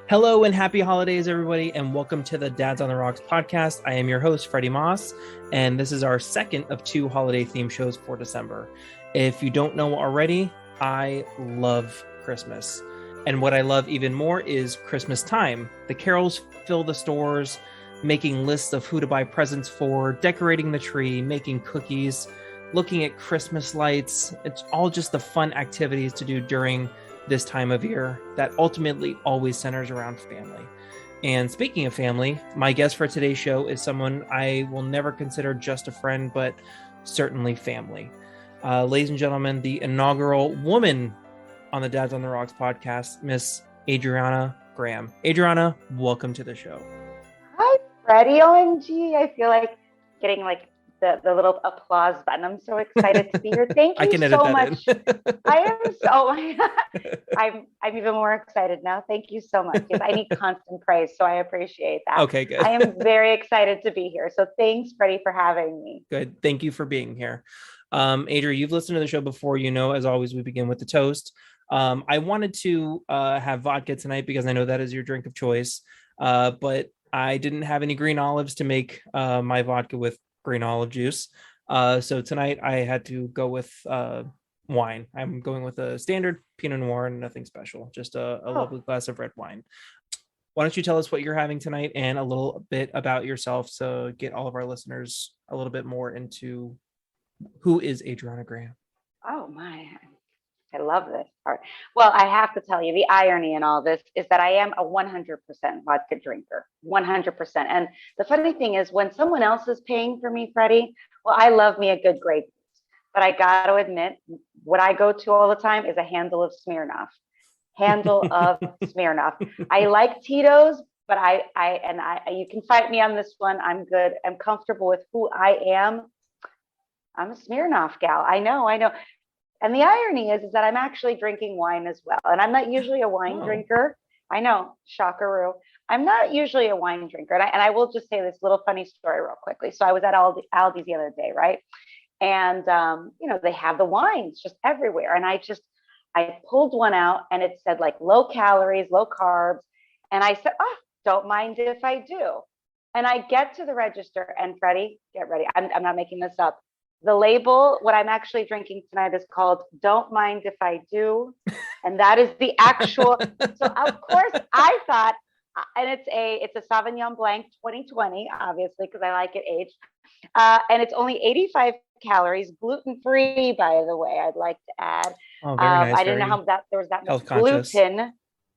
Hello and happy holidays, everybody, and welcome to the Dads on the Rocks podcast. I am your host, Freddy Maas, and this is our second of two holiday theme shows for December. If you don't know already, I love Christmas. And what I love even more is Christmas time. The carols fill the stores, making lists of who to buy presents for, decorating the tree, making cookies, looking at Christmas lights. It's all just the fun activities to do during this time of year that ultimately always centers around family. And speaking of family, my guest for today's show is someone I will never consider just a friend, but certainly family. Ladies and gentlemen, the inaugural woman on the Dads on the Rocks podcast, Miss Adriana Grahm. Adriana, welcome to the show. Hi, Freddie. OMG. I feel like getting like the little applause button. I'm so excited to be here. Thank you so much. I am I'm even more excited now. Thank you so much. Yes, I need constant praise, so I appreciate that. Okay, good. I am very excited to be here. So thanks, Freddie, for having me. Good. Thank you for being here. Adriana, you've listened to the show before. You know, as always, we begin with the toast. I wanted to have vodka tonight because I know that is your drink of choice, but I didn't have any green olives to make my vodka with green olive juice. So tonight I had to go with wine. I'm going with a standard Pinot Noir and nothing special, just a lovely glass of red wine. Why don't you tell us what you're having tonight and a little bit about yourself, so get all of our listeners a little bit more into who is Adriana Grahm. Oh my, I love this part. Well, I have to tell you, the irony in all this is that I am a 100% vodka drinker, 100%. And the funny thing is, when someone else is paying for me, Freddie, well, I love me a good grape juice. But I got to admit, what I go to all the time is a handle of Smirnoff. I like Tito's, but you can fight me on this one. I'm good. I'm comfortable with who I am. I'm a Smirnoff gal. I know. And the irony is that I'm actually drinking wine as well. And I'm not usually a wine drinker. I know, shockaroo. I'm not usually a wine drinker. And I will just say this little funny story real quickly. So I was at Aldi's the other day, right? And, they have the wines just everywhere. And I pulled one out and it said like low calories, low carbs. And I said, don't mind if I do. And I get to the register and Freddie, get ready. I'm not making this up. The label, what I'm actually drinking tonight is called Don't Mind If I Do. And that is the actual. So of course I thought, and it's a Sauvignon Blanc 2020, obviously, because I like it aged. And it's only 85 calories, gluten-free, by the way, I'd like to add. Oh, very nice. I didn't know how there was that much conscious. Gluten.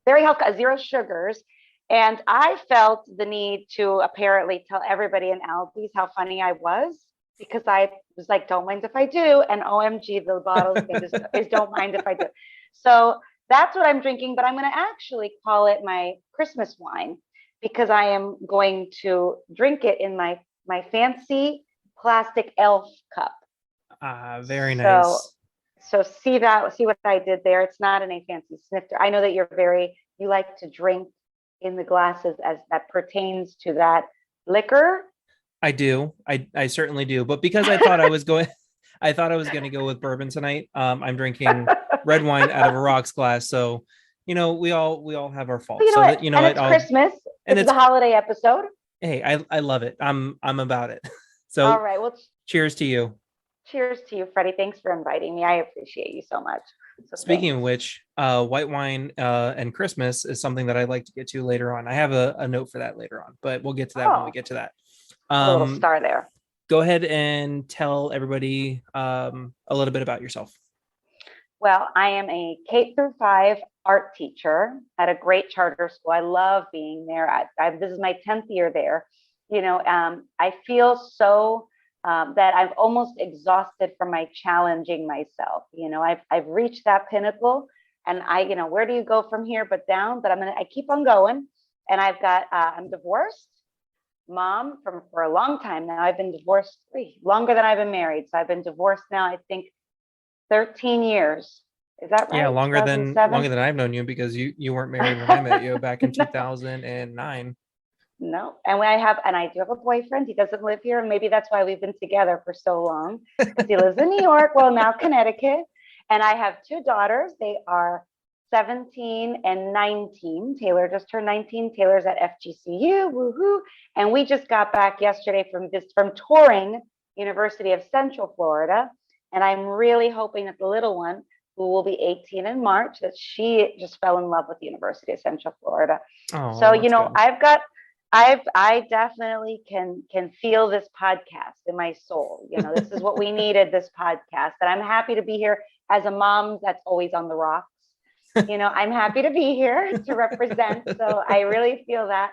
Very healthy, 0 sugars. And I felt the need to apparently tell everybody in Aldi's how funny I was, because I was like, don't mind if I do. And OMG, the bottle is don't mind if I do. So that's what I'm drinking, but I'm going to actually call it my Christmas wine because I am going to drink it in my fancy plastic elf cup. Very nice. So see what I did there. It's not in a fancy snifter. I know that you like to drink in the glasses as that pertains to that liquor. I do. I certainly do. But because I thought I was going to go with bourbon tonight. I'm drinking red wine out of a rocks glass. So, we all have our faults. So it's Christmas. And it's the holiday episode. Hey, I love it. I'm about it. So all right. Well, cheers to you. Cheers to you, Freddie. Thanks for inviting me. I appreciate you so much. So speaking of which, white wine and Christmas is something that I'd like to get to later on. I have a note for that later on, but we'll get to that when we get to that. A little star there. Go ahead and tell everybody a little bit about yourself. Well, I am a K-5 art teacher at a great charter school. I love being there. This is my 10th year there. I feel so that I'm almost exhausted from my challenging myself. I've reached that pinnacle, and where do you go from here but down? But I keep on going, and I'm divorced. Mom for a long time now. I've been divorced longer than I've been married. So I've been divorced now, I think 13 years. Is that right? Yeah, longer than I've known you, because you weren't married when I met you back in 2009. No. And I do have a boyfriend. He doesn't live here. And maybe that's why we've been together for so long, because he lives in New York, well, now Connecticut. And I have 2 daughters. They are 17 and 19. Taylor just turned 19. Taylor's at FGCU, woohoo. And we just got back yesterday from touring University of Central Florida. And I'm really hoping that the little one, who will be 18 in March, that she just fell in love with the University of Central Florida. Oh, so, that's good. I definitely can feel this podcast in my soul. This is what we needed, this podcast. And I'm happy to be here as a mom that's always on the rocks. I'm happy to be here to represent. So I really feel that.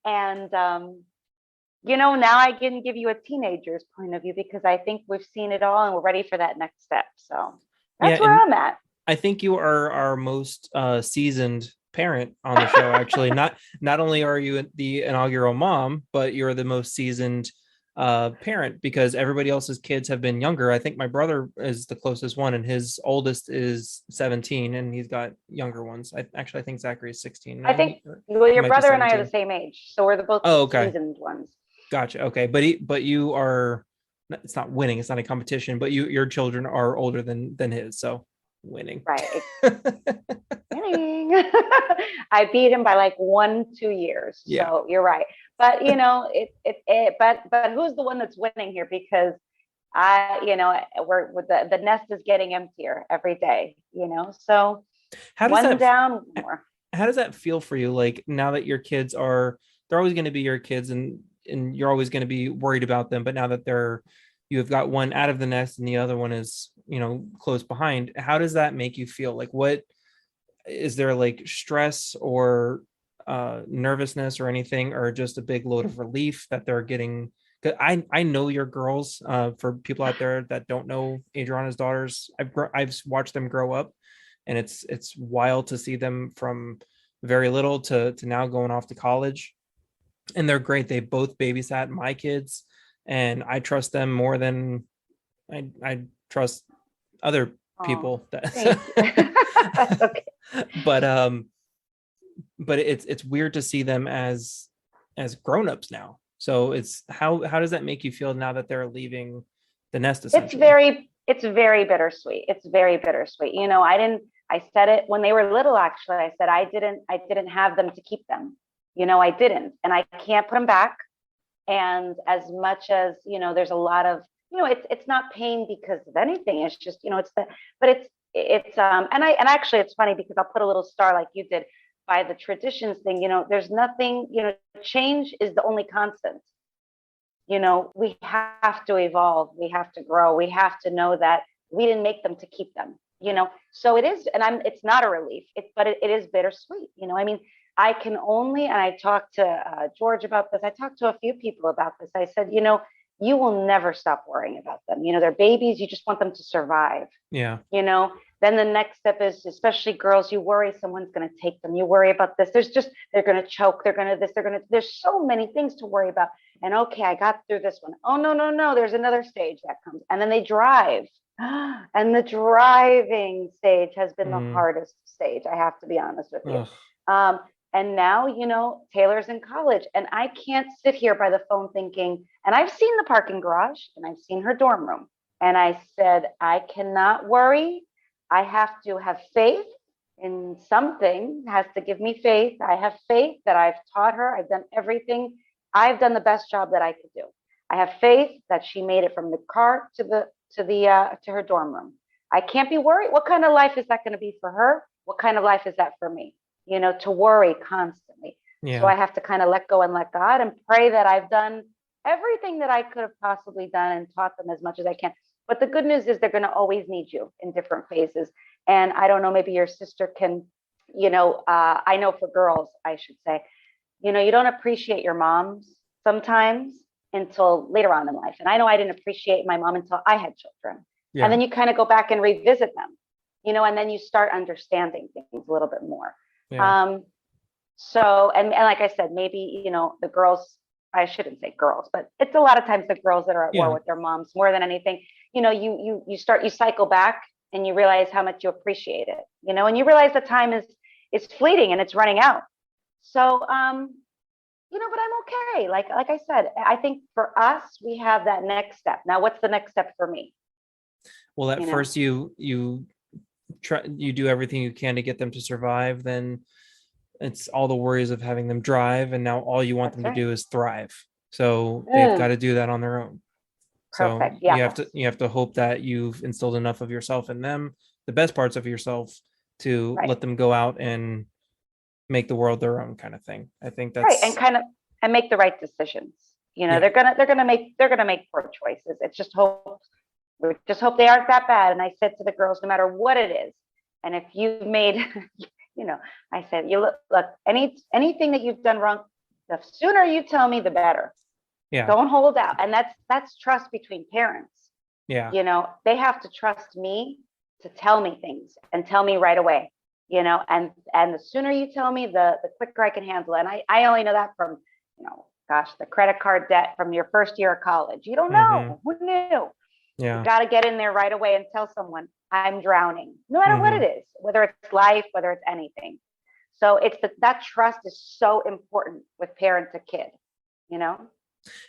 And, now I can give you a teenager's point of view, because I think we've seen it all and we're ready for that next step. So that's where I'm at. I think you are our most seasoned parent on the show. Actually, not only are you the inaugural mom, but you're the most seasoned parent, because everybody else's kids have been younger. I think my brother is the closest one, and his oldest is 17, and he's got younger ones. I think Zachary is 16 now. I think your brother and I are the same age, so we're both seasoned ones. Gotcha. Okay, but you are. It's not winning. It's not a competition. But your children are older than his, so winning. Right. Winning. I beat him by like 1-2 years. Yeah. So you're right. But but who's the one that's winning here? Because we're the nest is getting emptier every day, so how does one down more. How does that feel for you? Like, now that your kids they're always going to be your kids, and you're always going to be worried about them. But now that you've got one out of the nest and the other one is, close behind, how does that make you feel? Like, what is there, like stress or nervousness or anything, or just a big load of relief that they're getting? Because I know your girls. For people out there that don't know Adriana's daughters, I've watched them grow up, and it's wild to see them from very little to now going off to college. And they're great. They both babysat my kids, and I trust them more than I trust other people. Okay. But it's weird to see them as grown-ups now. So it's how does that make you feel now that they're leaving the nest, essentially? It's very bittersweet. It's very bittersweet. I said it when they were little, actually. I said I didn't have them to keep them. I didn't, and I can't put them back. And as much as, there's a lot of, it's not pain because of anything. It's just, and actually it's funny, because I'll put a little star like you did by the traditions thing. There's nothing, change is the only constant. We have to evolve. We have to grow. We have to know that we didn't make them to keep them, so it is. And it's not a relief, but it is bittersweet. I can only, and I talked to George about this. I talked to a few people about this. I said, you will never stop worrying about them. They're babies. You just want them to survive. Yeah. Then the next step is, especially girls, you worry someone's going to take them. You worry about this. They're going to choke. There's so many things to worry about. And okay, I got through this one. Oh, no. There's another stage that comes. And then they drive. And the driving stage has been the hardest stage. I have to be honest with you. And now, Taylor's in college, and I can't sit here by the phone thinking, and I've seen the parking garage and I've seen her dorm room. And I said, I cannot worry. I have to have faith in something, has to give me faith. I have faith that I've taught her. I've done everything. I've done the best job that I could do. I have faith that she made it from the car to her dorm room. I can't be worried. What kind of life is that going to be for her? What kind of life is that for me? To worry constantly. Yeah. So I have to kind of let go and let God and pray that I've done everything that I could have possibly done and taught them as much as I can. But the good news is they're going to always need you in different phases. And I don't know, maybe your sister can, I know for girls, I should say, you don't appreciate your moms sometimes until later on in life. And I know I didn't appreciate my mom until I had children. Yeah. And then you kind of go back and revisit them, and then you start understanding things a little bit more. Yeah. So, and like I said, maybe, the girls, I shouldn't say girls, but it's a lot of times the girls that are at war with their moms more than anything. You cycle back and you realize how much you appreciate it, and you realize the time is fleeting and it's running out. So, but I'm okay. Like I said, I think for us, we have that next step. Now, what's the next step for me? Well, at first you you do everything you can to get them to survive, then it's all the worries of having them drive, and now all you want That's them to right. do is thrive. So they've got to do that on their own. So Perfect. Yeah. you have to hope that you've instilled enough of yourself in them, the best parts of yourself, to Right. let them go out and make the world their own, kind of thing. I think Right. And that's kind of and make the right decisions. yeah. They're gonna make poor choices. It's just hope we just hope they aren't that bad. And I said to the girls, no matter what it is, and if you've made, I said, you look, anything that you've done wrong, the sooner you tell me, the better. Yeah. Don't hold out. And that's trust between parents. Yeah. They have to trust me to tell me things and tell me right away. And the sooner you tell me, the quicker I can handle it. And I only know that from, gosh, the credit card debt from your first year of college. You don't know. Who knew? Yeah. You got to get in there right away and tell someone I'm drowning, no matter what it is, whether it's life, whether it's anything. So it's that trust is so important with parent to kid.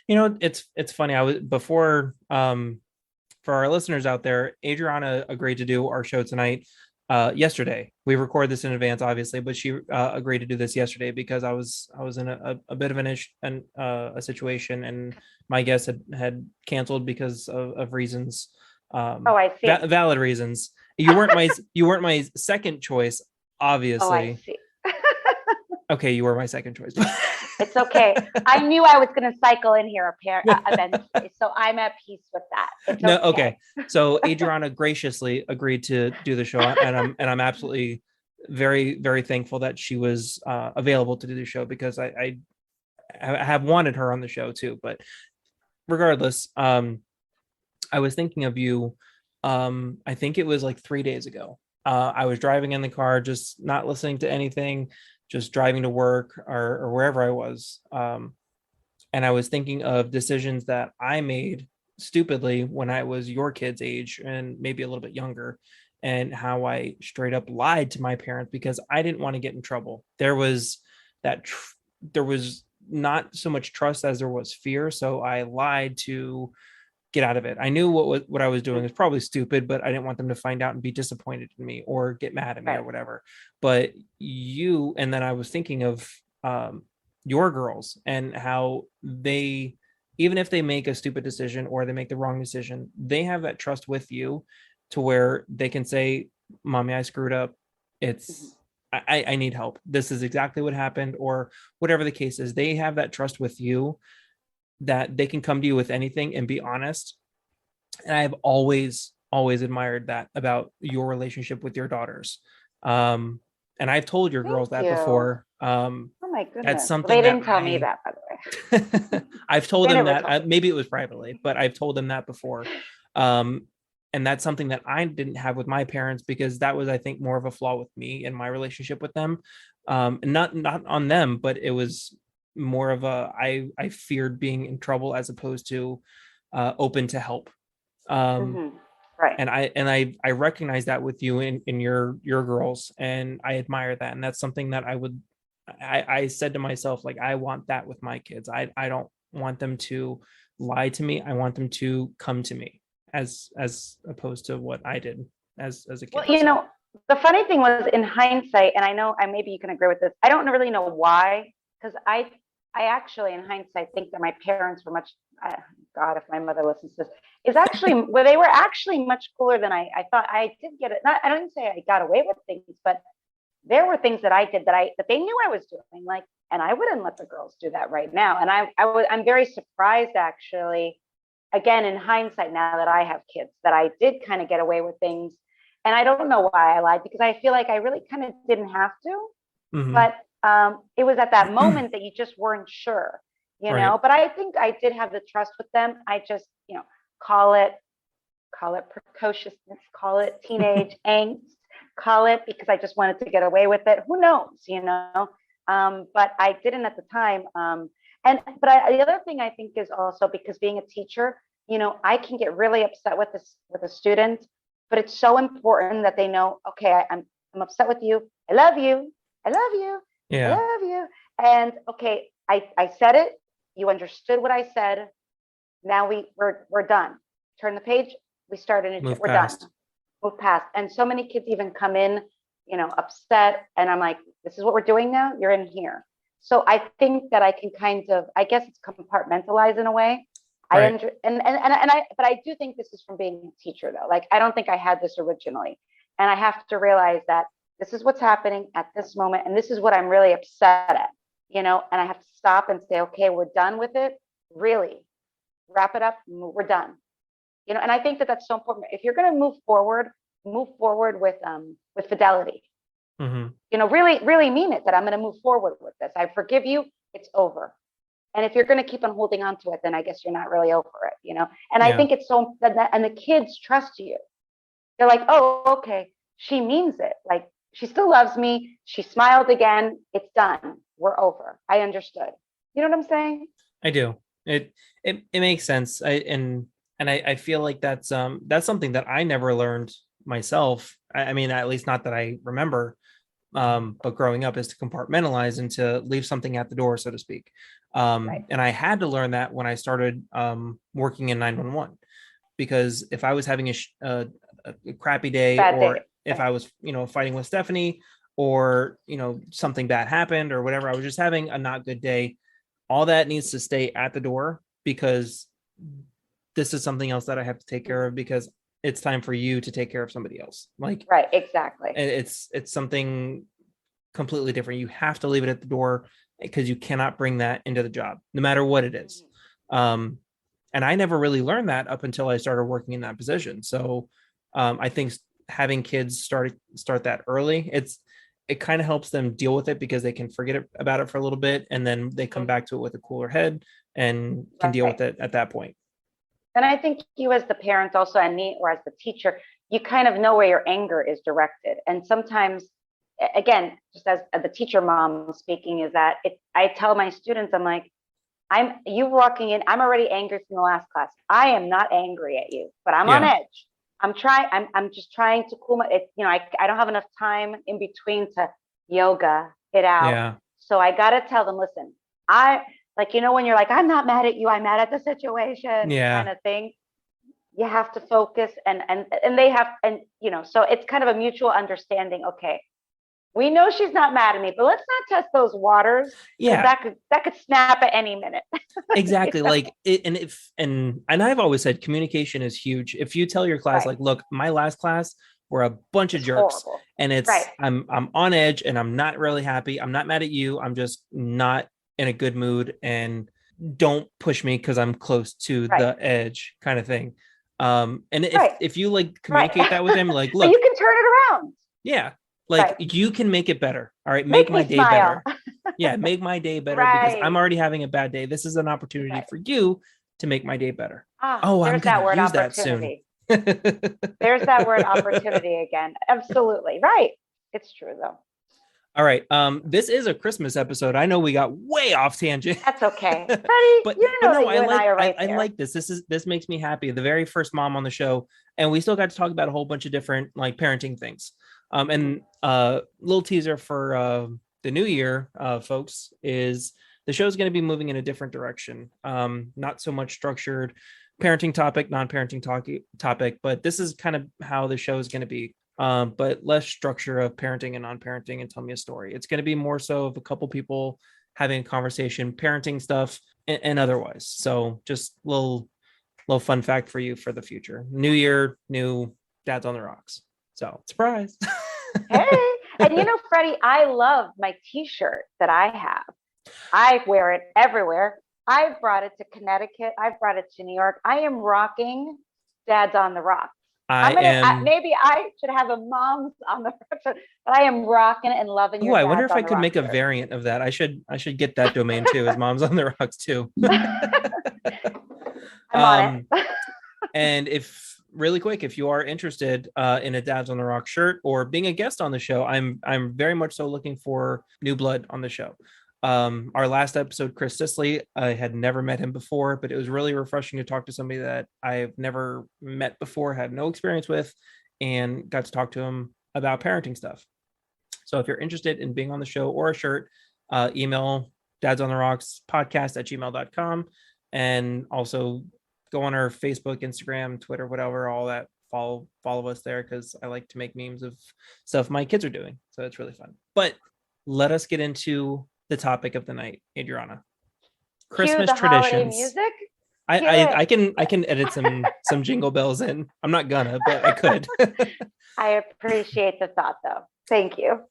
It's funny. I was before for our listeners out there, Adriana agreed to do our show tonight. Yesterday, we record this in advance, obviously, but she agreed to do this yesterday because I was in a bit of a situation, and my guest had canceled because of reasons. I see. Valid reasons. You weren't my second choice, obviously. Oh, I see. Okay, you were my second choice. It's okay. I knew I was going to cycle in here eventually, so I'm at peace with that. It's okay. So Adriana graciously agreed to do the show, and I'm absolutely very, very thankful that she was available to do the show, because I have wanted her on the show too. But regardless, I was thinking of you. I think it was like 3 days ago. I was driving in the car, just not listening to anything, just driving to work or wherever I was. And I was thinking of decisions that I made stupidly when I was your kid's age and maybe a little bit younger, and how I straight up lied to my parents because I didn't want to get in trouble. There was there was not so much trust as there was fear. So I lied to get out of it. I knew what I was doing was probably stupid, but I didn't want them to find out and be disappointed in me or get mad at me or whatever. But and then I was thinking of your girls and how they, even if they make a stupid decision or they make the wrong decision, they have that trust with you to where they can say, Mommy, I screwed up. I need help. This is exactly what happened, or whatever the case is. They have that trust with you that they can come to you with anything and be honest. And I've always admired that about your relationship with your daughters. And I've told your girls that before. Oh my goodness. That's something they didn't tell me that, by the way. I've told them that maybe it was privately, but I've told them that before. And that's something that I didn't have with my parents, because that was, I think, more of a flaw with me in my relationship with them. Not on them, but it was more of I feared being in trouble as opposed to open to help. Right. And I recognize that with you in your girls, and I admire that. And that's something that I said to myself, like, I want that with my kids. I don't want them to lie to me. I want them to come to me as opposed to what I did as a kid. Well, the funny thing was, in hindsight, and I know maybe you can agree with this, I don't really know why, because I actually, in hindsight, think that my parents were much, God, if my mother listens to this, is actually, well, they were actually much cooler than I thought. I did get it. I don't say I got away with things, but there were things that I did that they knew I was doing, like, and I wouldn't let the girls do that right now. And I'm very surprised, actually, again, in hindsight, now that I have kids, that I did kind of get away with things. And I don't know why I lied, because I feel like I really kind of didn't have to, but it was at that moment that you just weren't sure, know. But I think I did have the trust with them. I just, call it precociousness, call it teenage angst, call it, because I just wanted to get away with it. Who knows, but I didn't at the time. But the other thing I think is also, because being a teacher, I can get really upset with a student, but it's so important that they know, okay, I'm upset with you. I love you. I love you. Yeah. I love you. And okay, I said it. You understood what I said. Now we're done. Turn the page. We start a new. We're done. move past. And so many kids even come in, upset. And I'm like, this is what we're doing now. You're in here. So I think that I can kind of, I guess it's compartmentalize in a way. Right. But I do think this is from being a teacher though. Like, I don't think I had this originally. And I have to realize that this is what's happening at this moment. And this is what I'm really upset at, and I have to stop and say, okay, we're done with it. Really wrap it up. We're done. And I think that that's so important. If you're going to move forward with fidelity. Really, really mean it, that I'm going to move forward with this. I forgive you. It's over. And if you're going to keep on holding on to it, then I guess you're not really over it, And I think it's so that, and the kids trust you. They're like, oh, okay, she means it. Like, she still loves me. She smiled again. It's done. We're over. I understood. You know what I'm saying? I do. It makes sense. I feel like that's something that I never learned myself. I mean, at least not that I remember. But growing up is to compartmentalize and to leave something at the door, so to speak. Right. And I had to learn that when I started working in 911, because if I was having a crappy day, if I was, fighting with Stephanie, or, something bad happened or whatever, I was just having a not good day, all that needs to stay at the door, because this is something else that I have to take care of, because it's time for you to take care of somebody else. Like, right, exactly. It's something completely different. You have to leave it at the door, because you cannot bring that into the job, no matter what it is. And I never really learned that up until I started working in that position. So I think having kids start that early, it kind of helps them deal with it, because they can forget about it for a little bit, and then they come back to it with a cooler head and can deal with it at that point. And I think you, as the parent also, and me, or as the teacher, you kind of know where your anger is directed. And sometimes, again, just as the teacher mom speaking, is that I tell my students, I'm like, you walking in, I'm already angry from the last class. I am not angry at you, but I'm on edge. I'm just trying to cool I don't have enough time in between to yoga it out. Yeah. So I got to tell them, listen, when you're like, I'm not mad at you, I'm mad at the situation, kind of thing. You have to focus, and they have, so it's kind of a mutual understanding. Okay, we know she's not mad at me, but let's not test those waters. Yeah, that could snap at any minute. Exactly. Like and I've always said communication is huge. If you tell your class, like, look, my last class were a bunch of jerks, horrible. And it's I'm on edge, and I'm not really happy. I'm not mad at you. I'm just not in a good mood, and don't push me because I'm close to the edge, kind of thing. And if you like communicate that with him, like, look, you can turn it around. Yeah. Like, you can make it better. All right. Make my day better. Yeah. Make my day better, because I'm already having a bad day. This is an opportunity for you to make my day better. I'm going to use that soon. There's that word opportunity again. Absolutely. Right. It's true though. All right. This is a Christmas episode. I know we got way off tangent. That's okay. Freddie, but no, I like this. This makes me happy. The very first mom on the show, and we still got to talk about a whole bunch of different like parenting things. And little teaser for the new year, folks, is the show is going to be moving in a different direction. Not so much structured parenting topic, non-parenting topic, but this is kind of how the show is going to be. But less structure of parenting and non-parenting and tell me a story. It's going to be more so of a couple people having a conversation, parenting stuff and otherwise. So just little fun fact for you for the future. New year, new Dads on the Rocks. So surprise. Hey, and Freddie, I love my t-shirt that I have. I wear it everywhere. I've brought it to Connecticut. I've brought it to New York. I am rocking Dads on the Rocks. Maybe I should have a Moms on the Rocks, but I am rocking it and loving it. I wonder if I could make a variant of that. I should get that domain too, as Moms on the Rocks too. I'm on it. And really quick, if you are interested in a Dads on the Rock shirt or being a guest on the show, I'm very much so looking for new blood on the show. Our last episode, Chris Sisley, I had never met him before, but it was really refreshing to talk to somebody that I've never met before, had no experience with, and got to talk to him about parenting stuff. So if you're interested in being on the show or a shirt, email dadsontherockspodcast@gmail.com, and also go on our Facebook, Instagram, Twitter, whatever, all that follow us there, because I like to make memes of stuff my kids are doing. So it's really fun. But let us get into the topic of the night, Adriana. Cue Christmas the holiday traditions. music. I can edit some jingle bells in. I'm not gonna, but I could. I appreciate the thought, though. Thank you.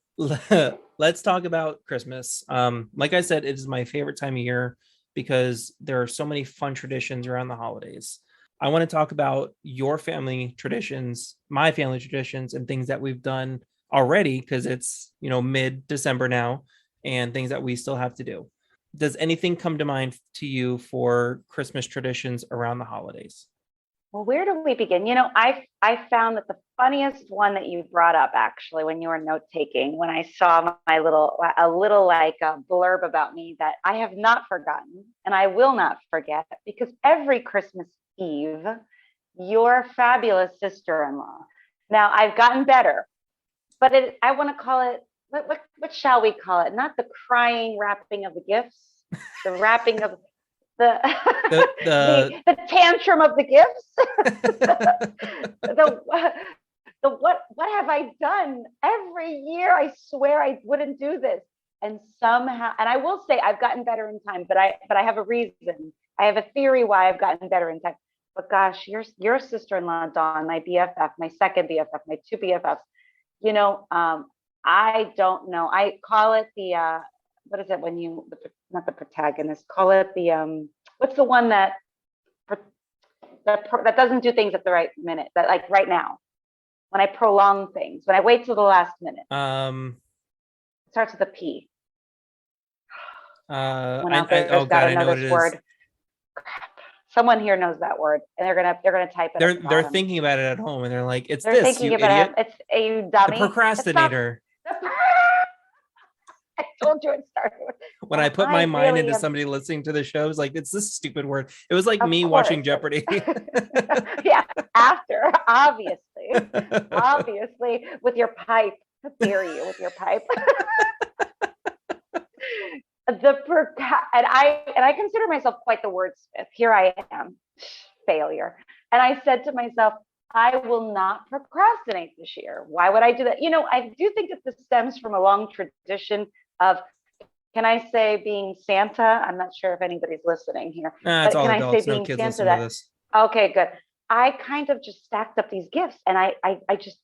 Let's talk about Christmas. Like I said, it is my favorite time of year because there are so many fun traditions around the holidays. I want to talk about your family traditions, my family traditions, and things that we've done already, because it's, mid-December now, and things that we still have to do. Does anything come to mind to you for Christmas traditions around the holidays? Well, where do we begin? I found that the funniest one that you brought up, actually, when you were note taking, when I saw a little blurb about me that I have not forgotten and I will not forget, because every Christmas Eve, your fabulous sister-in-law. Now, I've gotten better, but I want to call it, what shall we call it? Not the crying wrapping of the gifts, the wrapping of the the tantrum of the gifts. the what have I done? Every year I swear I wouldn't do this, and somehow, and I will say I've gotten better in time, but I have a reason. I have a theory why I've gotten better in time. But gosh, your sister-in-law Dawn, my BFF, my second BFF, my two BFFs. I don't know. I call it the what is it when you, not the protagonist, call it the what's the one that doesn't do things at the right minute, that like right now, when I prolong things, when I wait till the last minute. It starts with a P. I know what it is. Crap. Someone here knows that word, and they're gonna type it. They're thinking about it at home, and they're like, "It's they're this, thinking you about idiot." It's a dummy. The procrastinator. I told you it started with. When I put my mind into somebody listening to the show, it's like, it's this stupid word. It was like me watching Jeopardy. Yeah, after, obviously, with your pipe. How dare you with your pipe? And I consider myself quite the wordsmith. Here I am, failure. And I said to myself, I will not procrastinate this year. Why would I do that? I do think that this stems from a long tradition of, can I say, being Santa? I'm not sure if anybody's listening here. It's all adults, no kids listen to this. Okay, good. I kind of just stacked up these gifts, and I just,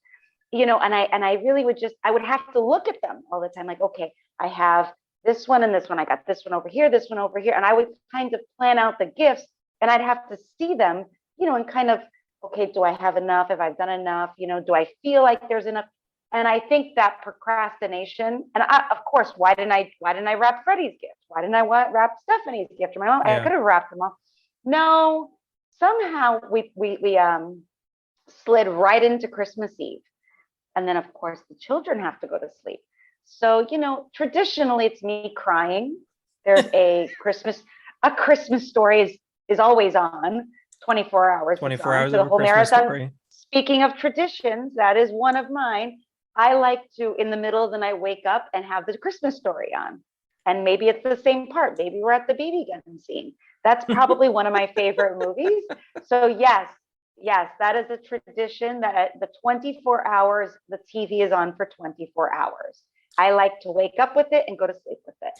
and I really I would have to look at them all the time. Like, okay, I have this one and this one. I got this one over here, this one over here. And I would kind of plan out the gifts, and I'd have to see them, and kind of, okay, do I have enough? Have I done enough? Do I feel like there's enough? And I think that procrastination, and of course, why didn't I wrap Freddie's gift? Why didn't I wrap Stephanie's gift? Or my mom? Yeah. I could have wrapped them all. No, somehow we slid right into Christmas Eve. And then of course the children have to go to sleep. So, traditionally it's me crying. There's a Christmas Story is always on 24 hours. 24 hours of the whole marathon. Story. Speaking of traditions, that is one of mine. I like to, in the middle of the night, wake up and have the Christmas Story on. And maybe it's the same part. Maybe we're at the BB gun scene. That's probably one of my favorite movies. So yes, that is a tradition that at the 24 hours, the TV is on for 24 hours. I like to wake up with it and go to sleep with it.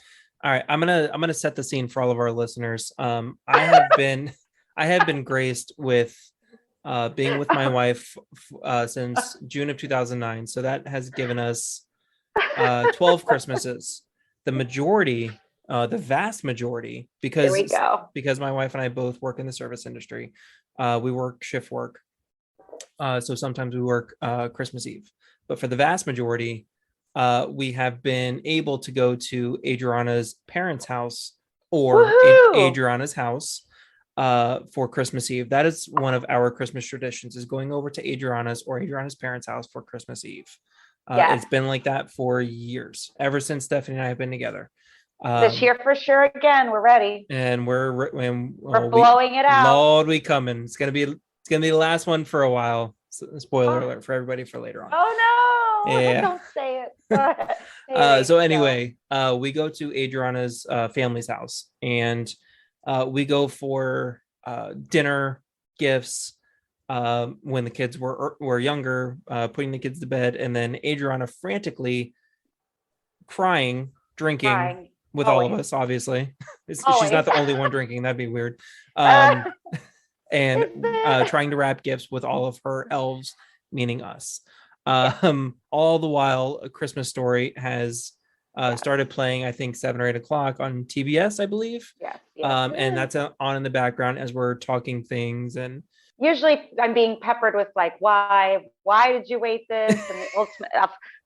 All right, I'm gonna set the scene for all of our listeners. I have been graced with being with my wife since June of 2009. So that has given us 12 Christmases. The vast majority, because my wife and I both work in the service industry. We work shift work. So sometimes we work Christmas Eve. But for the vast majority, we have been able to go to Adriana's parents' house or Adriana's house for Christmas Eve. That is one of our Christmas traditions, is going over to Adriana's or Adriana's parents' house for Christmas Eve. It's been like that for years, ever since Stephanie and I have been together. This year for sure. Again, we're ready, and we're blowing it out. Lord, we coming. It's gonna be the last one for a while. So, spoiler alert for everybody for later on. Oh no! Yeah. Don't say it. So anyway, we go to Adriana's family's house, and we go for dinner, gifts, when the kids were younger, putting the kids to bed, and then Adriana frantically crying, drinking Crying. with all of Always. us, obviously. She's not Always. the only one drinking. That'd be weird. And Is it? trying to wrap gifts with all of her elves, meaning us. All the while, A Christmas Story has started playing, I think 7 or 8 o'clock on TBS, I believe. Yes. And that's on in the background as we're talking things. And usually I'm being peppered with like, why did you wait this? And the ultimate,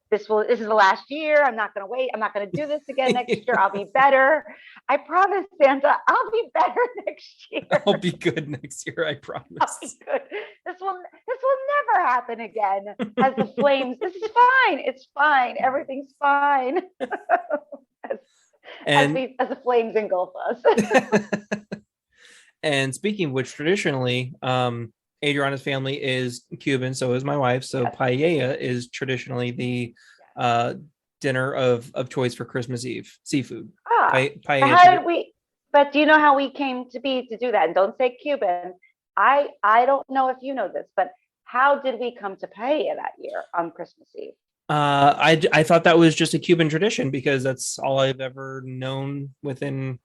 this is the last year. I'm not going to wait. I'm not going to do this again next year. I'll be better. I promise, Santa, I'll be better next year. I'll be good next year. I promise. I'll be good. This will never happen again. As the flames, this is fine. It's fine. Everything's fine. as the flames engulf us. And speaking of which, traditionally, Adriana's family is Cuban, so is my wife. So paella is traditionally the dinner of choice for Christmas Eve, seafood. Paella. How did we? But do you know how we came to do that? And don't say Cuban. I don't know if you know this, but how did we come to paella that year on Christmas Eve? I thought that was just a Cuban tradition because that's all I've ever known within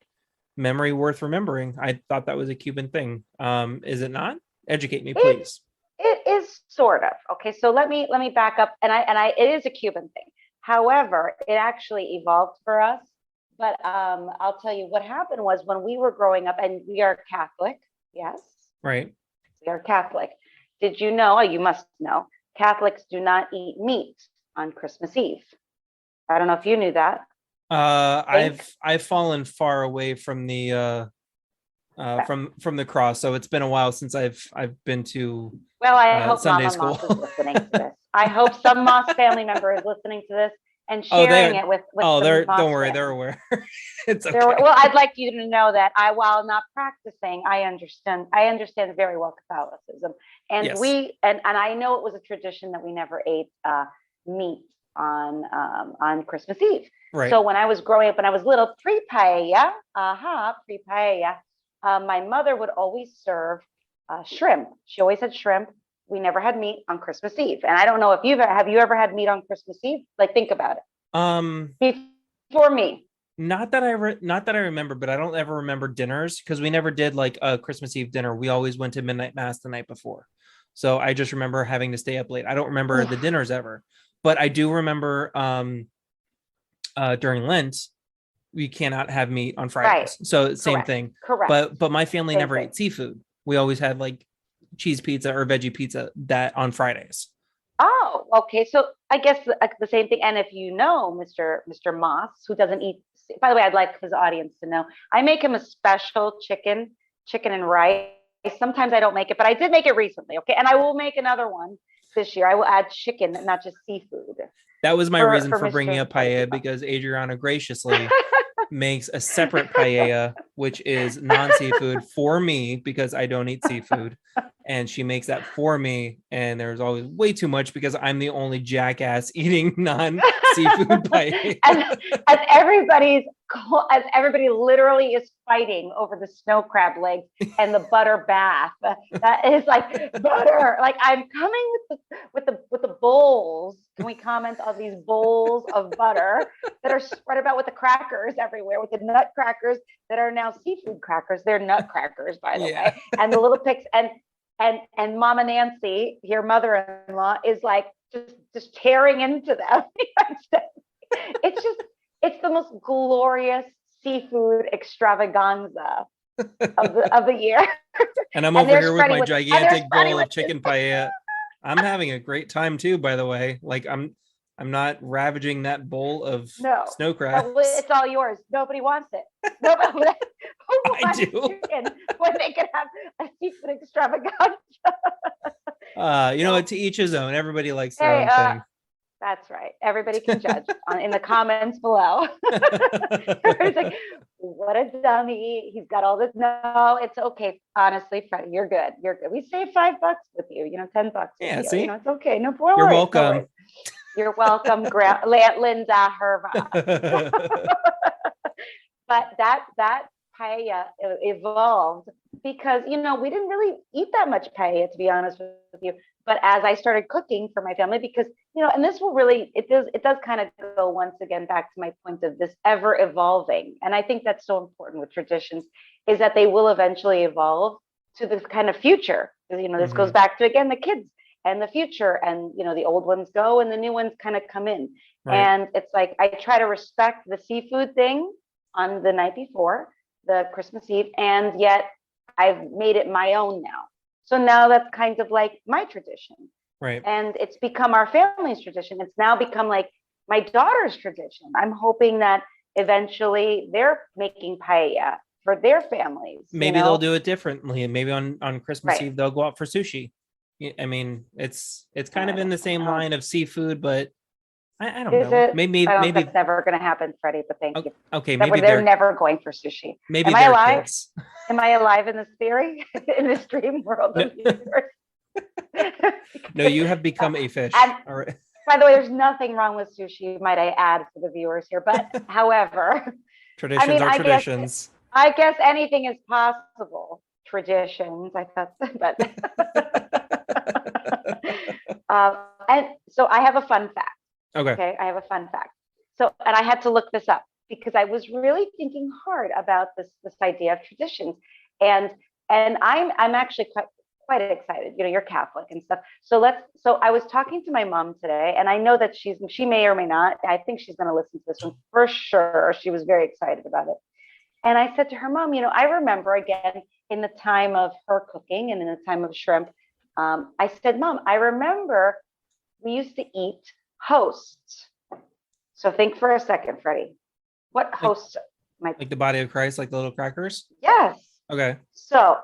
memory worth remembering. I thought that was a Cuban thing. Is it not? Educate me, please. It is sort of. Okay, so let me back up. And it is a Cuban thing. However, it actually evolved for us. But I'll tell you what happened was when we were growing up, and we are Catholic. Yes. Right. We are Catholic. Did you know? You must know. Catholics do not eat meat on Christmas Eve. I don't know if you knew that. I've fallen far away from the from the cross, so it's been a while since I've been to I hope Sunday Mama school. Moss is listening to this. I hope some Moss family member is listening to this and sharing it with don't worry, family. they're aware. It's okay. Well, I'd like you to know that while not practicing, I understand very well Catholicism, and yes. and I know it was a tradition that we never ate meat on Christmas Eve. Right. So when I was growing up, when I was little, pre-paella, my mother would always serve shrimp. She always had shrimp. We never had meat on Christmas Eve. And I don't know if have you ever had meat on Christmas Eve? Like, think about it. Before me. Not that I remember, but I don't ever remember dinners because we never did like a Christmas Eve dinner. We always went to midnight mass the night before. So I just remember having to stay up late. I don't remember the dinners ever, but I do remember during Lent, we cannot have meat on Fridays. Right. So same thing. Correct. But my family never ate seafood. We always had like cheese pizza or veggie pizza that on Fridays. Oh, okay. So I guess the same thing. And if you know Mr. Maas, who doesn't eat, by the way, I'd like his audience to know, I make him a special chicken and rice. Sometimes I don't make it, but I did make it recently. Okay. And I will make another one this year. I will add chicken, not just seafood. That was my reason for bringing up paella, because Adriana graciously makes a separate paella, which is non-seafood for me because I don't eat seafood. And she makes that for me. And there's always way too much because I'm the only jackass eating non-seafood paella. As everybody literally is fighting over the snow crab legs and the butter bath. That is like butter. Like, I'm coming with the bowls. Can we comment on these bowls of butter that are spread about with the crackers everywhere, with the nut crackers that are now seafood crackers? They're nut crackers, by the way. And the little picks and Mama Nancy, your mother-in-law, is like just tearing into them. It's the most glorious seafood extravaganza of the year. And I'm over here with my gigantic bowl of chicken paella. I'm having a great time too, by the way. Like, I'm not ravaging that bowl of snow crabs. It's all yours. Nobody wants it. Nobody. I do. When they can have a seafood extravaganza. To each his own. Everybody likes their own thing. That's right. Everybody can judge in the comments below. Everybody's like, what a dummy. He's got all this. No, it's okay. Honestly, Freddie, you're good. You're good. We saved $5 with you, $10 with you. See? It's okay. No problem. You're welcome. You're welcome, Linda Herva. But that paella evolved because, you know, we didn't really eat that much paella, to be honest with you. But as I started cooking for my family, because, you know, and this will really, it does kind of go once again back to my point of this ever evolving. And I think that's so important with traditions, is that they will eventually evolve to this kind of future. You know, this goes back to, again, the kids and the future, and, you know, the old ones go and the new ones kind of come in. Right. And it's like, I try to respect the seafood thing on the night before, the Christmas Eve, and yet I've made it my own now. So now that's kind of like my tradition. Right. And it's become our family's tradition. It's now become like my daughter's tradition. I'm hoping that eventually they're making paella for their families. Maybe they'll do it differently. And maybe on Christmas Eve, they'll go out for sushi. I mean, it's kind of in the same line of seafood, but I don't know. Maybe that's never going to happen, Freddie, but thank you. Okay, maybe they're never going for sushi. Maybe Am I alive? Kids. Am I alive in this theory, in this dream world of the universe? No, you have become a fish. And, all right. By the way, there's nothing wrong with sushi, might I add, for the viewers here. But however, traditions are traditions. I guess anything is possible. Traditions, I thought, but and so I have a fun fact. Okay, I have a fun fact. So, and I had to look this up because I was really thinking hard about this idea of traditions, and I'm actually quite excited. You know, you're Catholic and stuff. So I was talking to my mom today, and I know that she may or may not. I think she's going to listen to this one for sure. She was very excited about it, and I said to her, Mom, you know, I remember again in the time of her cooking and in the time of shrimp. I said, Mom, I remember we used to eat hosts. So think for a second, Freddie. What hosts? Like the body of Christ, like the little crackers? Yes. Okay. So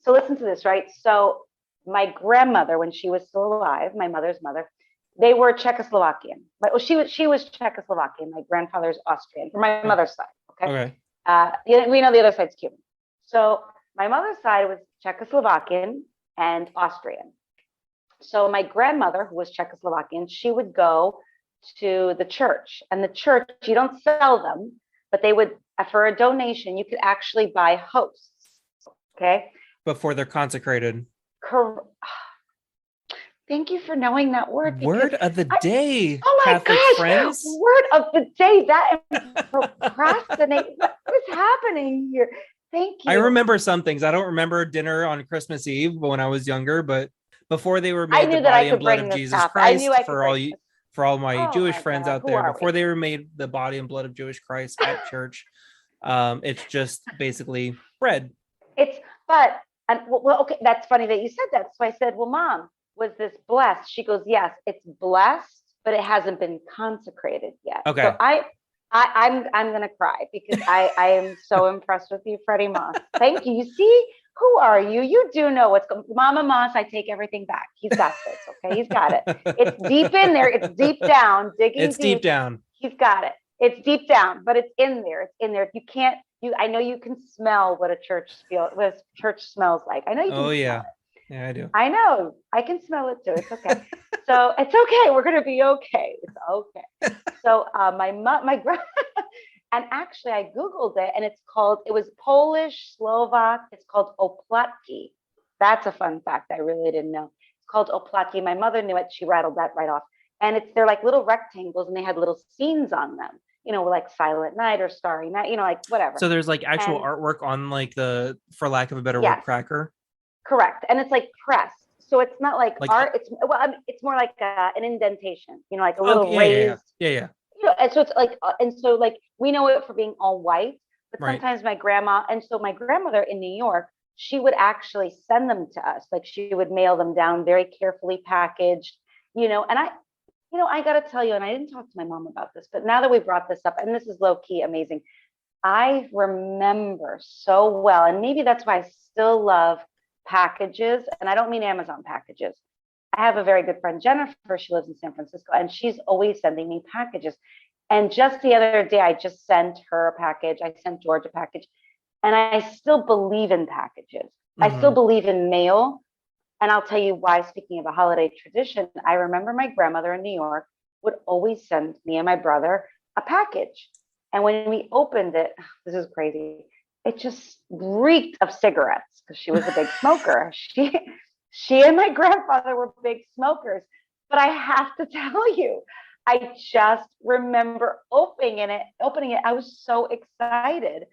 listen to this, right? So my grandmother, when she was still alive, my mother's mother, they were Czechoslovakian. But she was Czechoslovakian. My grandfather's Austrian, from my mother's side. Okay. We know the other side's Cuban. So my mother's side was Czechoslovakian and Austrian. So my grandmother, who was Czechoslovakian, she would go to the church, and the church, you don't sell them, but they would, for a donation, you could actually buy hosts. Okay. Before they're consecrated. Thank you for knowing that word. Word of the day. Oh my Catholic gosh. friends. Word of the day. That is procrastinate. What is happening here? Thank you. I remember some things. I don't remember dinner on Christmas Eve when I was younger, but before they were made the body and blood of Jesus Christ, for all my Jewish friends out there, before they were made the body and blood of Jewish Christ at church, it's just basically bread. Okay, that's funny that you said that. So I said, well, Mom, was this blessed? She goes, yes, it's blessed, but it hasn't been consecrated yet. Okay. So I'm gonna cry because I am so impressed with you, Freddy Maas. Thank you. You see, who are you? You do know what's going. Mama Maas, I take everything back. He's got this. Okay, he's got it. It's deep in there. It's deep down. Digging. It's deep down. He's got it. It's deep down, but it's in there. It's in there. You can't. I know you can smell what a church smells like. I know you can. Oh yeah. Smell it. Yeah, I do. I know. I can smell it too. It's okay. So it's okay. We're gonna be okay. It's okay. So my and actually I Googled it, and it was Polish, Slovak. It's called oplatki. That's a fun fact I really didn't know. It's called oplatki. My mother knew it. She rattled that right off. And they're like little rectangles, and they had little scenes on them. You know, like Silent Night or Starry Night. You know, like whatever. So there's like actual artwork on like for lack of a better word, cracker. Correct. And it's like pressed. So it's not like art. It's more like an indentation, you know, like a little raised. Yeah. You know, and so it's like, we know it for being all white, but sometimes my grandmother in New York, she would actually send them to us. Like she would mail them down very carefully packaged, you know, and I got to tell you, and I didn't talk to my mom about this, but now that we brought this up, and this is low key amazing, I remember so well, and maybe that's why I still love packages, and I don't mean Amazon packages. I have a very good friend, Jennifer. She lives in San Francisco, and she's always sending me packages. And just the other day, I just sent her a package. I sent George a package, and I still believe in packages. Mm-hmm. I still believe in mail, and I'll tell you why. Speaking of a holiday tradition, I remember my grandmother in New York would always send me and my brother a package, and when we opened it, this is crazy. it just reeked of cigarettes because she was a big smoker. She and my grandfather were big smokers. But I have to tell you, I just remember opening it. I was so excited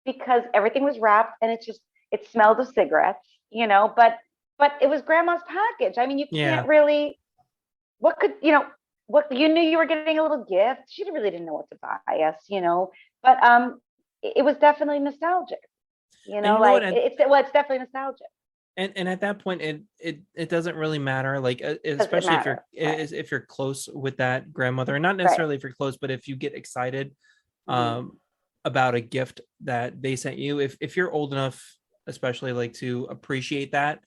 because everything was wrapped and it smelled of cigarettes, but it was grandma's package. I mean, you can't really, what you knew you were getting a little gift. She really didn't know what to buy us, but it was definitely nostalgic, it's definitely nostalgic. And at that point, it doesn't really matter, like especially if you're close with that grandmother, and not necessarily if you're close, but if you get excited about a gift that they sent you, if you're old enough, especially like to appreciate that,